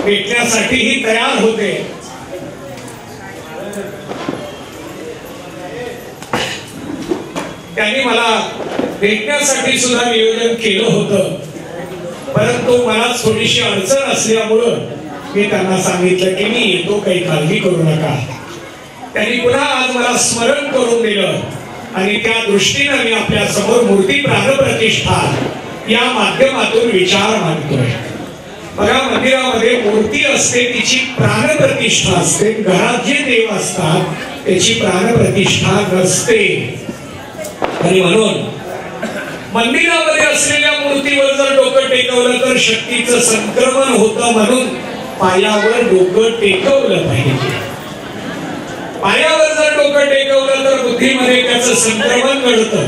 S2: भेटण्यासाठीही तयार होते. त्यांनी मला भेटण्यासाठी सुद्धा नियोजन केलं होतं. परंतु मला थोडीशी अडचण असल्यामुळं मी त्यांना सांगितलं की मी येतो, काही काळजी करू नका. त्यांनी पुन्हा आज मला स्मरण करून दिलं आणि त्या दृष्टीनं मी आपल्या समोर मूर्ती प्राणप्रतिष्ठा या माध्यमातून विचार मांडतोय. बघा, मंदिरामध्ये मूर्ती असते, तिची प्राणप्रतिष्ठा असते. घरात जे देव असतात त्याची प्राणप्रतिष्ठा नसते. आणि म्हणून मंदिरामध्ये असलेल्या मूर्तीवर जर डोकं टेकवलं तर शक्तीचं संक्रमण होतं. म्हणून पायावर डोकं टेकवलं पाहिजे. पायावर जर डोकं टेकवलं तर बुद्धीमध्ये त्याचं संक्रमण घडतं.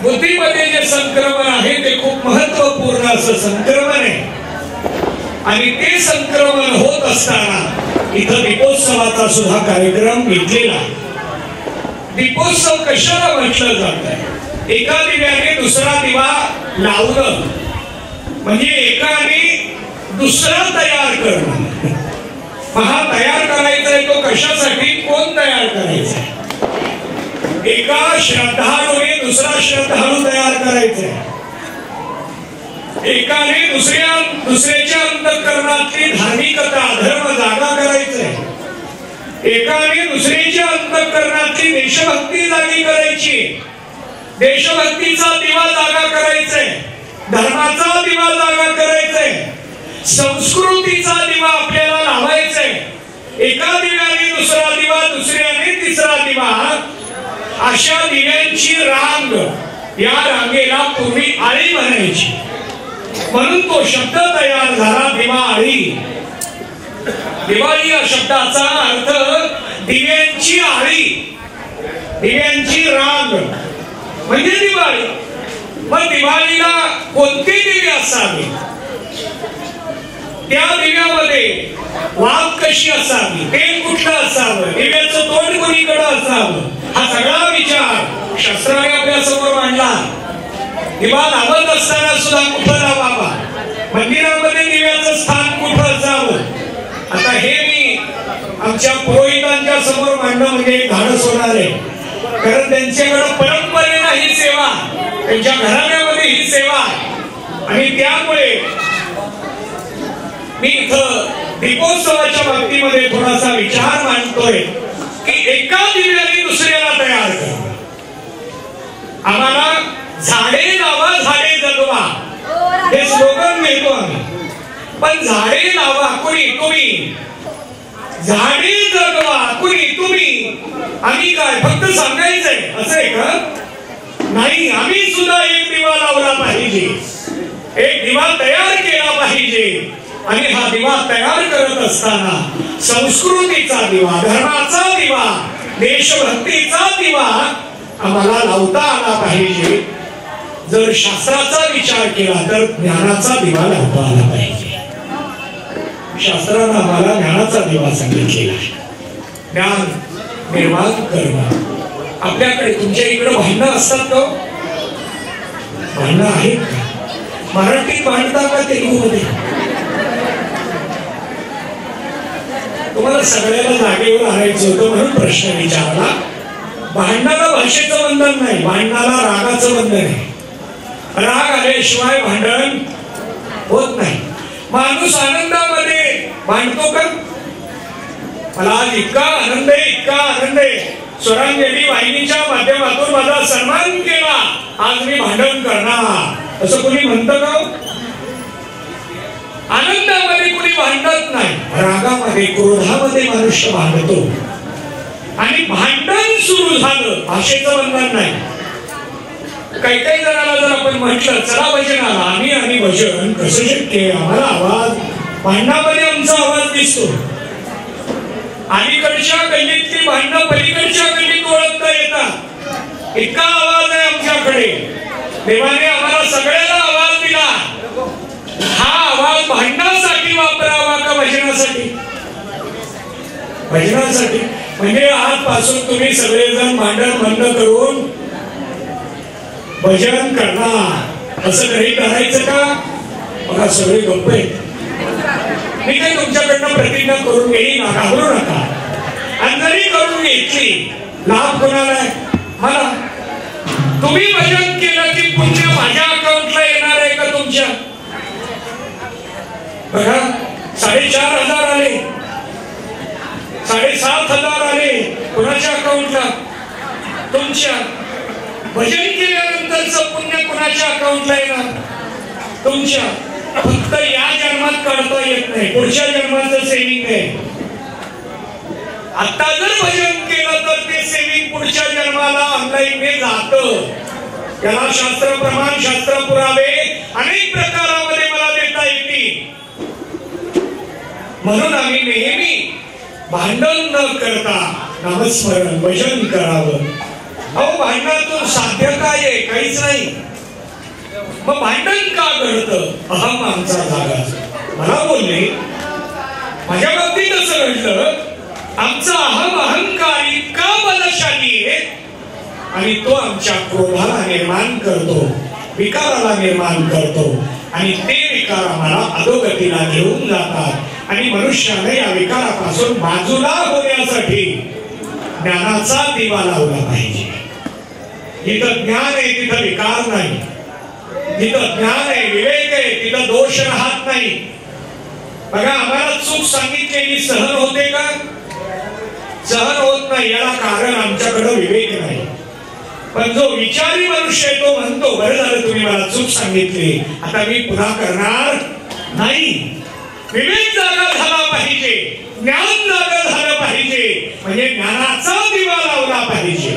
S2: बुद्धीमध्ये जे संक्रमण आहे ते खूप महत्वपूर्ण असं संक्रमण आहे. आणि ते संक्रमण होत असताना इथं दीपोत्सवाचा सुद्धा कार्यक्रम घेतलेला. दीपोत्सव कशाला म्हटलं जातं? एका दिव्याने दुसरा दिवा लावणं म्हणजे एकाने दुसरा तयार करणं. हा तयार करायचा आहे तो कशासाठी? कोण तयार करायचा आहे? एका श्रद्धाळूने दुसरा श्रद्धाळू तयार करायचा आहे. एकाने दुसऱ्याच्या अंतःकरणातली धार्मिकता धर्म जागा करायचा आहे. एकाने दुसऱ्याच्या अंतःकरणातली देशभक्ती जागी करायची. देशभक्तीचा दिवा जागा करायचाय. धर्माचा दिवा जागा करायचाय. संस्कृतीचा दिवा आपल्याला लावायचाय. एका दिव्याने दुसरा दिवा, दुसऱ्याने तिसरा दिवा, अशा दिव्यांची रांग, या रांगेला पूर्वी आळी म्हणायची. म्हणून तो शब्द तयार झाला, दिवा आळी. दिवाळी या शब्दाचा अर्थ दिव्यांची आळी, दिव्यांची रांग म्हणजे दिवाळी. मग दिवाळीला कोणते दिवे असावे? त्या दिव्यामध्ये वाफ कशी असावी? तेल कुठलं असावं? दिव्याचं तोंड कोणीकडे असावं? हा सगळा विचार शास्त्राने आपल्या समोर मांडला. दिवा लावत असताना सुद्धा कुठं लावावा? मंदिरामध्ये दिव्याचं स्थान कुठं असावं? आता हे मी आमच्या पुरोहितांच्या समोर मांडणं म्हणजे धाडस होणार आहे. कारण त्यांच्याकडे परंपरेला ही सेवा, त्यांच्या घराण्यामध्ये ही सेवा, आणि त्यामुळे मी इथं दीपोत्सवाच्या बाबतीमध्ये थोडासा विचार मांडतोय की एका दिव्याने दुसऱ्याला तयार करा. आम्हाला झाडे लावा, झाडे जगवा हे स्लोगन घेतो आम्ही. पण झाडे लावा कुणी? तुम्ही. झाडे जगवा कुणी? तुम्ही. आम्ही काय फक्त सांगायचंय असं आहे का? नाही, आम्ही सुद्धा एक दिवा लावला पाहिजे, एक दिवा तयार केला पाहिजे. आणि हा दिवा तयार करत असताना संस्कृतीचा दिवा, धर्माचा दिवा, देशभक्तीचा दिवा आम्हाला लावता आला पाहिजे. जर शास्त्राचा विचार केला तर ज्ञानाचा दिवा लावता आला पाहिजे. शास्त्रानं आम्हाला ज्ञानाचा दिवा सांगितलेला आहे. ज्ञान निर्माण करणं. आपल्याकडे तुमच्या इकडे भांडणं असतात का? भांडणं आहेत का? मराठीत भांडतात का तेलुगूमध्ये? तुम्हाला सगळ्याला जागेवर आणायचं होतं म्हणून प्रश्न विचारला. भांडणाला भाषेचं बंधन नाही, भांडणाला रागाचं बंधन आहे. राग आल्याशिवाय भांडण होत नाही. माणूस आनंदामध्ये भांडतो का? मला आज इतका आनंद आहे, इतका आनंद आहे, स्वरांजली वाहिनीच्या माध्यमातून माझा सन्मान केला, आज मी भांडण करणार असं कोणी म्हणतं का? आनंदामध्ये कोणी भांडत नाही, रागामध्ये क्रोधामध्ये मनुष्य भांडतो. आणि भांडण सुरू झालं, भाषेचं बंधन नाही. काही काही जणांना जर आपण म्हटलं चला भजनाला, आम्ही आणि भजन कसं शक्य? आम्हाला आवाज, भांडणामध्ये आमचा आवाज दिसतो. अलीकडच्या गल्लीतली भांडणं पलीकडच्या गल्लीत ओळखता येतात, इतका आवाज आहे आमच्याकडे. देवाने आम्हाला सगळ्याला आवाज दिला. हा आवाज भांडणासाठी वापरावा का भजनासाठी? भजनासाठी. म्हणजे आजपासून तुम्ही सगळेजण भांडण बंद करून भजन करणार, असं काही करायचं का? बघा सगळे गप्प आहेत. मी काही तुमच्याकडनं प्रतिज्ञा करून घेईन, घाबरू नका. आणि जरी करून घेतली, लाभ कोणाला आहे? मला. तुम्ही भजन केलं की पुण्य माझ्या अकाउंटला येणार. तुमच्या बघा 4,500 आले, 7,500 आले कुणाच्या अकाउंटला? तुमच्या. भजन केल्यानंतरचं पुण्य कुणाच्या अकाउंटला येणार? तुमच्या. फक्त या जन्मात काढता येत नाही, पुढच्या जन्माचं सेविंग आहे. आता जर भजन केलं तर ते सेविंग पुढच्या जन्माला ऑनलाईन जातं. त्याला शास्त्र प्रमाण, शास्त्र पुरावे अनेक प्रकारामध्ये मला देता येतील. म्हणून आम्ही नेहमी भांडण न करता नामस्मरण भजन करावं. अहो भांडणातून साध्य काय आहे? काहीच नाही. मग भांडण का घडतं? अहम आमचा जागा. मला बोलले माझ्या बाबतीत असं घडलं, आमचा अहम अहंकार इतका बलशाली आहे आणि तो आमच्या क्रोधाला निर्माण करतो, विकाराला निर्माण करतो आणि ते विकार आम्हाला अधोगतीला घेऊन जातात. आणि मनुष्याने या विकारापासून बाजूला होण्यासाठी ज्ञानाचा दिवा लावला पाहिजे. जिथं ज्ञान आहे तिथं विकार नाही, जिथं ज्ञान आहे, विवेक आहे, तिथं दोष राहत नाही. बघा आम्हाला चूक सांगितलेली सहन होते का? सहन होत नाही. याला कारण आमच्याकडे विवेक नाही. पण जो विचारी मनुष्य आहे तो म्हणतो बरं झालं तुम्ही मला चूक सांगितली, आता मी पुन्हा करणार नाही. विवेक जागा झाला पाहिजे, ज्ञान जागा झालं पाहिजे, म्हणजे ज्ञानाचा दिवा लावला पाहिजे.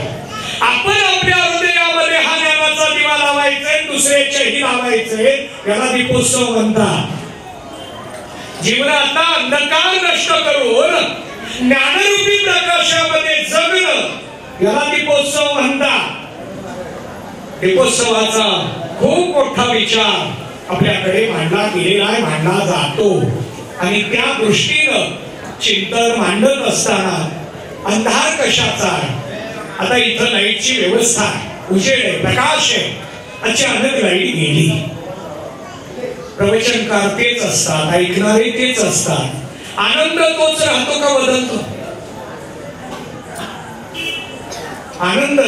S2: आपण आपल्या हृदयामध्ये हा ज्ञानाचा दिवा लावायचा, दुसऱ्याच्याही लावायचे. याला दीपोत्सव म्हणतात. जीवनातला अंधकार नष्ट करून ज्ञानरूपी प्रकाशामध्ये जगणं याला दीपोत्सव म्हणतात. दीपोत्सवाचा खूप मोठा विचार आपल्याकडे मांडला गेलेला आहे, मांडला जातो. आणि त्या दृष्टीनं चिंतन मांडत असताना अंधार कशाचा आहे? आता इथं लाईटची व्यवस्था आहे, उजेड आहे, प्रकाश आहे. अचानक लाईट गेली. प्रवचनकार तेच असतात, ऐकणारे तेच असतात. आनंद तोच राहतो का बदलतो? आनंद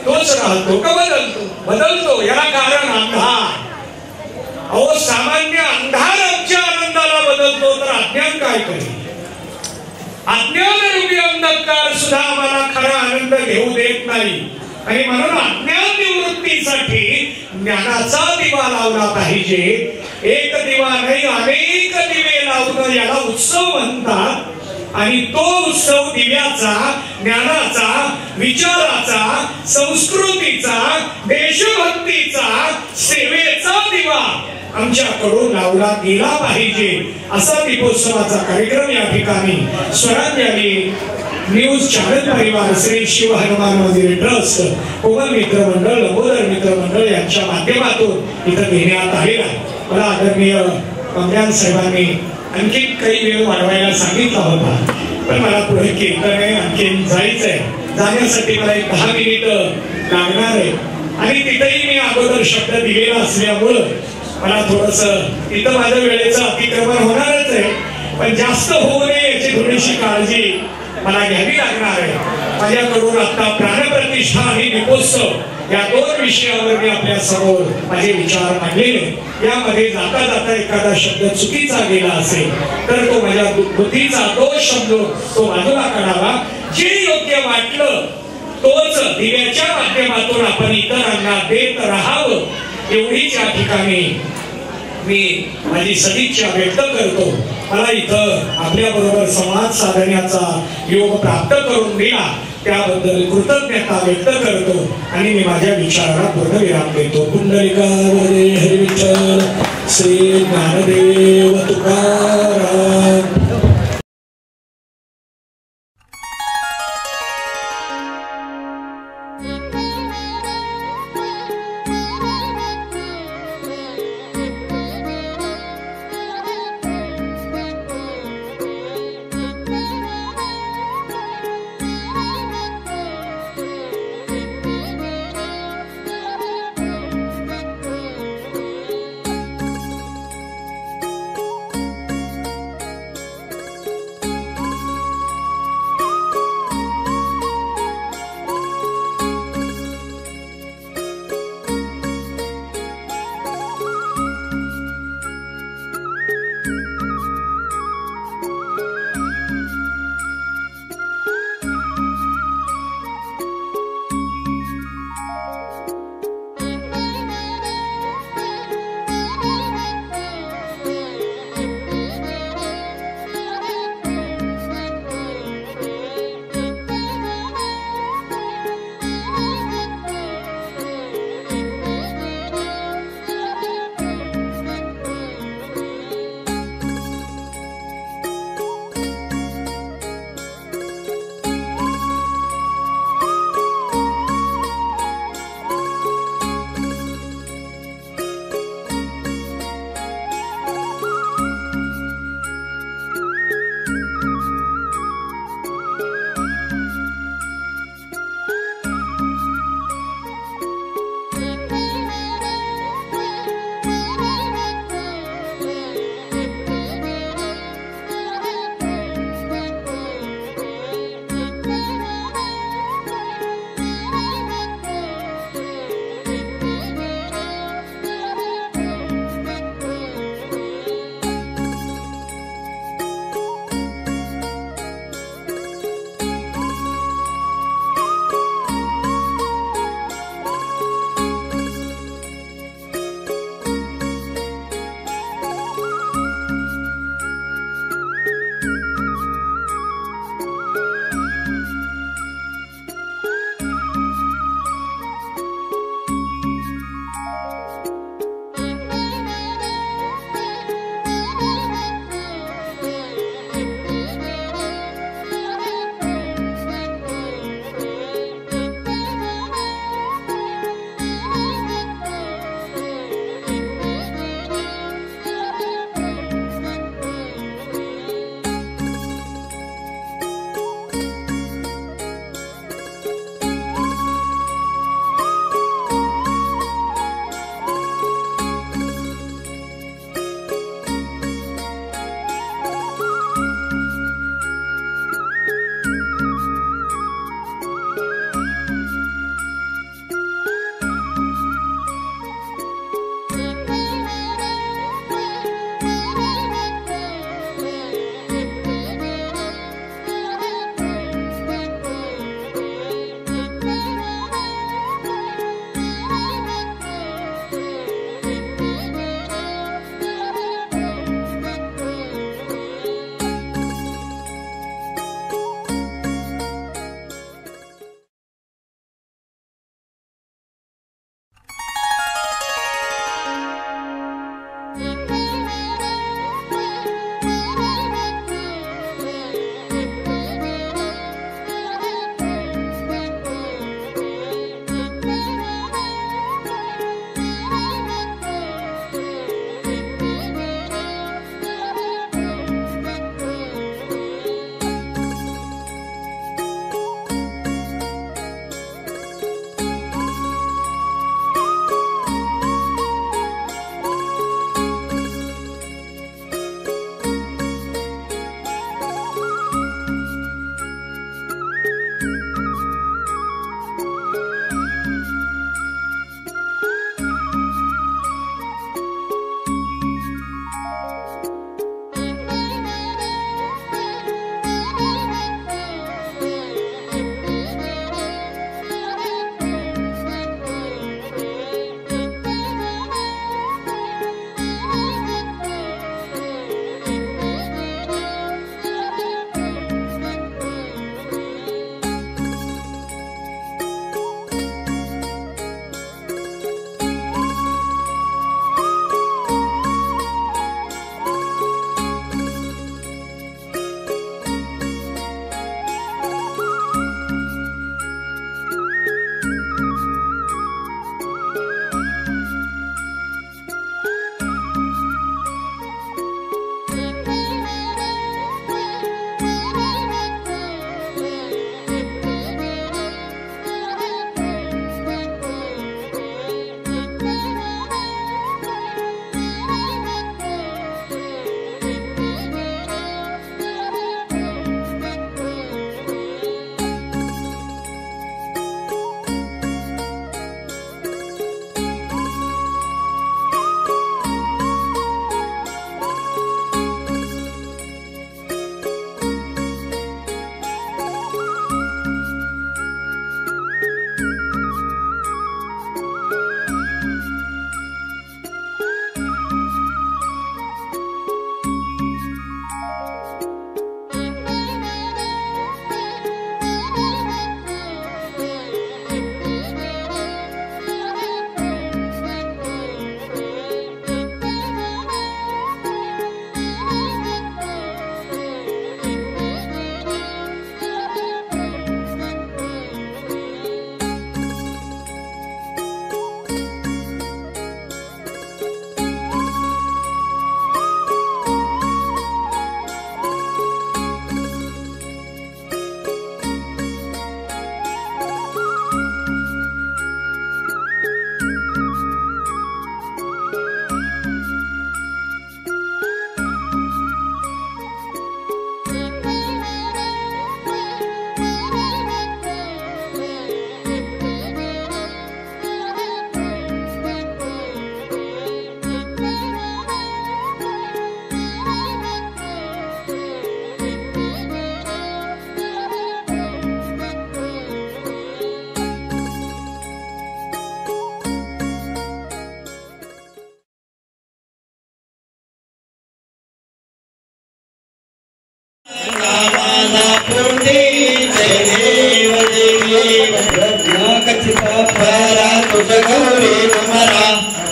S2: तोच राहतो का बदलतो? बदलतो. याला कारण अंधार. अहो सामान्य अंधार आमच्या आनंदाला बदलतो तर अज्ञान काय करेल? अज्ञानरूपी अंधकार सुद्धा आम्हाला खरा आनंद घेऊ देत नाही. आणि म्हणून अज्ञान निवृत्तीसाठी ज्ञानाचा दिवा लावला पाहिजे. एक दिवा नाही, अनेक दिवे लावणं याला उत्सव म्हणतात. आणि तो उत्सव दिव्याचा, ज्ञानाचा, विचाराचा, संस्कृतीचा, देशभक्तीचा, सेवेचा दिवा आमच्याकडून लावला गेला पाहिजे. असा दीपोत्सवाचा कार्यक्रम या ठिकाणी स्वरांजली न्यूज चॅनल परिवार, श्री शिव हनुमान मंदिर ट्रस्ट, कोमल मित्र मंडळ, लंबोदर मित्र मंडळ यांच्या माध्यमातून इथं घेण्यात आलेला आहे. मला आदरणीय कमलान साहेबांनी आणखी काही वेळ वाढवायला सांगितला होता, पण मला पुढे कीर्तन आणखी जायचंय. जाण्यासाठी मला एक 10 मिनिट लागणार आहे. आणि तिथेही मी अगोदर शब्द दिलेला असल्यामुळं मला थोडस इथं माझ्या वेळेचं अतिक्रमण होणारच आहे. पण जास्त होऊ नये याची थोडीशी काळजी मला घ्यावी लागणार आहे. माझ्याकडून आता प्राणप्रतिष्ठा आणि दीपोत्सव या 2 विषयावर मी आपल्या समोर माझे विचार मांडलेले. यामध्ये जाता जाता एखादा शब्द चुकीचा गेला असेल तर तो माझ्या बुद्धीचा दोष समजून तो बाजूला काढावा. जे योग्य वाटलं तोच दिव्याच्या माध्यमातून आपण इतरांना देत राहावं, एवढीच या ठिकाणी मी माझी सदिच्छा व्यक्त करतो. मला इथं आपल्या बरोबर संवाद साधण्याचा योग प्राप्त करून दिला त्याबद्दल कृतज्ञता व्यक्त करतो आणि मी माझ्या विचाराला पूर्णविराम देतो. पुंडलिकावरे हरी विठ्ठल, श्री ज्ञानदेव तुकाराम.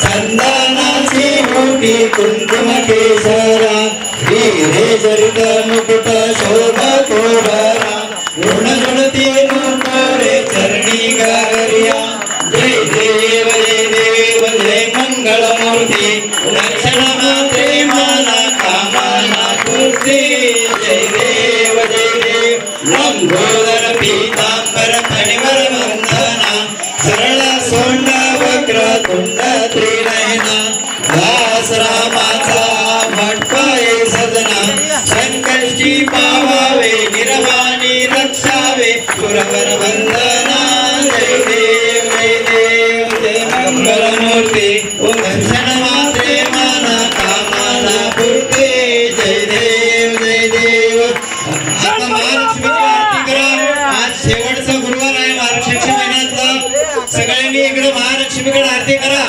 S3: चंदनाची मोठी कुंकुम केसरा वीरे जरित मुकुट शोभा तोबरा ऋण जुळती नुकोरे चरणी गागरिया जय देव जय मंगल मूर्ती लक्षण मात्रे माना कामना पूर्ती जय देव लंबोदर पीतांबर फणिवर वंदना सरळ सोंड वक्र तुंड त्रिनयना दास रामाचा भटपाये सजना संकष्टी पावावे निर्वाणी रक्षावे सुरवर वंदना जय देव जय मंगल मूर्ती ओम दर्शन मात्रे माना कामना पूर्ती जय देव आता महालक्ष्मीची आरती करा. आज शेवटचा गुरुवार आहे महालक्ष्मी महिन्यातला. सगळ्यांनी इकडे महालक्ष्मीकडे आरती करा.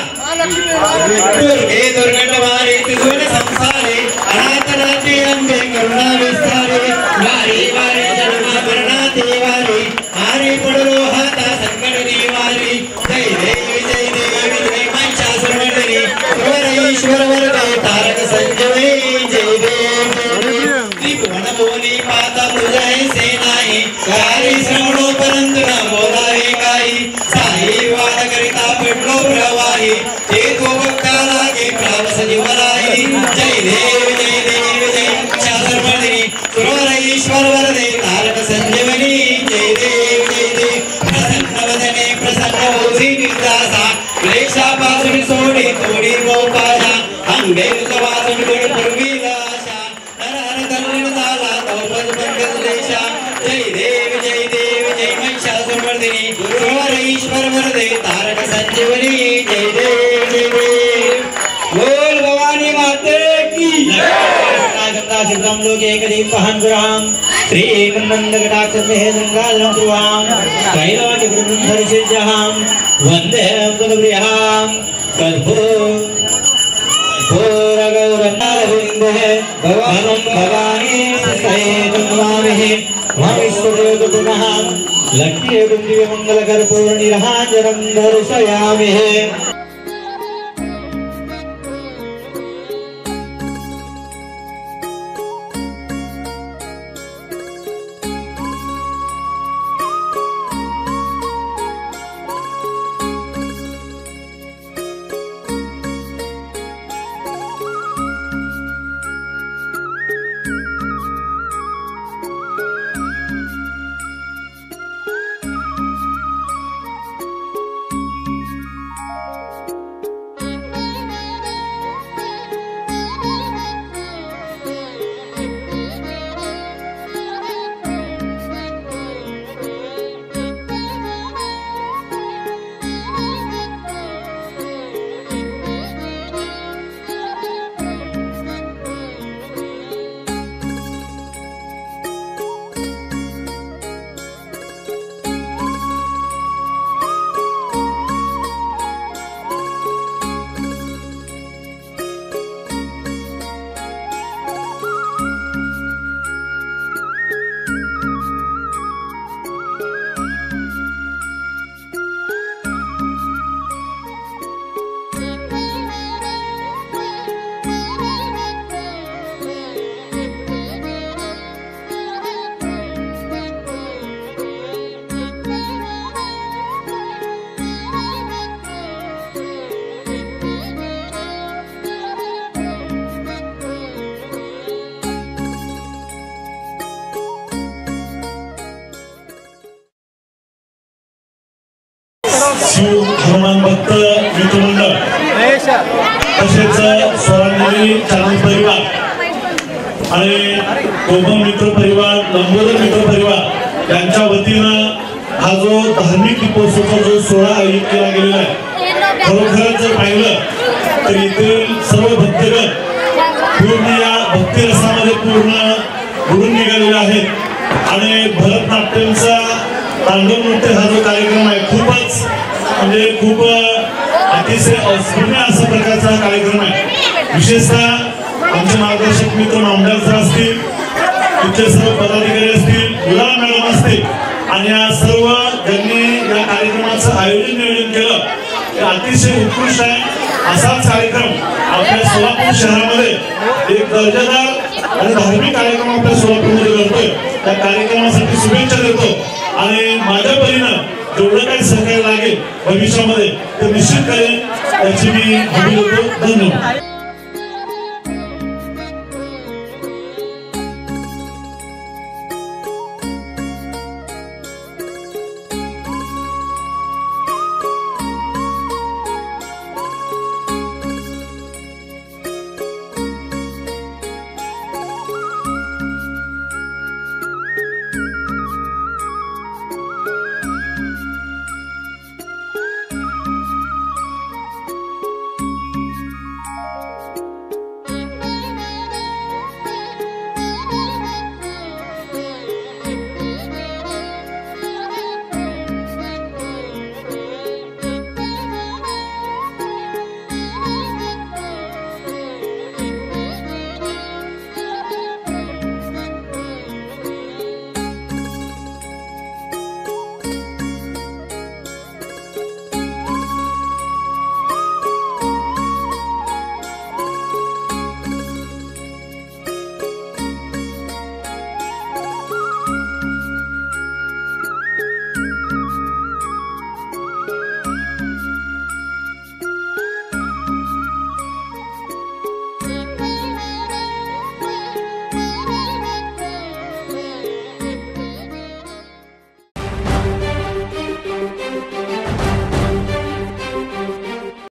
S3: दुर्गे दुर्गटवारी त्रिभुवन संसारे अनाथनाची अंबे करुणा विस्तारे वारी वारी जन्म मरणाती वारी आरे पडलो हाता संकट निवारी जय देवी जय महिषासुरमर्दिनी ईश्वर वरदे तारक संजयी जय देव त्रिभुवन बोली पाता तुझे सेनाई कारी श्रवणो परंतु न बोलावे काही साई वाद करिता पडलो प्रवाही ते तो भक्ता लागे प्रावस जीवनाई जय देव जय महिषासुरमर्दिनी सुरवर ईश्वर वरदे तारक संजीवनी जय देव प्रसन्न वदने प्रसन्न होसी निर्दासा क्लेशापासून सोडी तोडी मोपाशा अंगे तुझवासून गुण पूर्वीला आशा नर हर तल्लीन झाला तौपद पंकज देशा जय देव जय महिषासुरमर्दिनी सुरवर ईश्वर वरदे तारक संजीवनी जय देव बोल भवानी माते की सिद्धम लोके एकदीप पहांगुराम श्री नंद कटाक्ष में गंगाधरम ध्रुवाम कैलाश ब्रह्मधर शिरजहाम वंदे पुनप्रियाम कद्भूर गौरनारविंदे भवनं भवानी सहितं नमामि महाविष्णुदेव पुनः लक्ष्मी दिव्य मंगल कर्पूर निरहाजनं दर्शयामि
S4: शिव हनुमान भक्त मित्रमंडळ तसेच स्वरांजली चॅनल परिवार आणि कोकण मित्र परिवार, लंबोदर मित्र परिवार यांच्या वतीनं हा जो धार्मिक दीपोत्सवाचा जो सोहळा आयोजित केला गेलेला आहे, खरोखरच जर पाहिलं तर इथे सर्व भक्तगण पूर्ण या भक्ती रसामध्ये पूर्ण बुडून निघालेले आहेत आणि भरतनाट्यमचा तांडव नृत्य हा जो कार्यक्रम आहे खूपच म्हणजे खूप अतिशय अविस्मरणीय अशा प्रकारचा कार्यक्रम आहे. विशेषतः आमचे मार्गदर्शक मित्र नामदार सर असतील, इथले सर्व पदाधिकारी असतील, गुलाब मॅडम असतील आणि या सर्व ज्यांनी या कार्यक्रमाचं आयोजन नियोजन केलं ते अतिशय उत्कृष्ट आहे. असाच कार्यक्रम आपल्या सोलापूर शहरामध्ये एक दर्जेदार आणि धार्मिक कार्यक्रम आपल्या सोलापूरमध्ये घडतोय. त्या कार्यक्रमासाठी शुभेच्छा देतो आणि माझ्या परीनं जेवढं काही सहकार्य लागेल भविष्यामध्ये ते निश्चित करेन याची मी हमी देतो. धन्यवाद.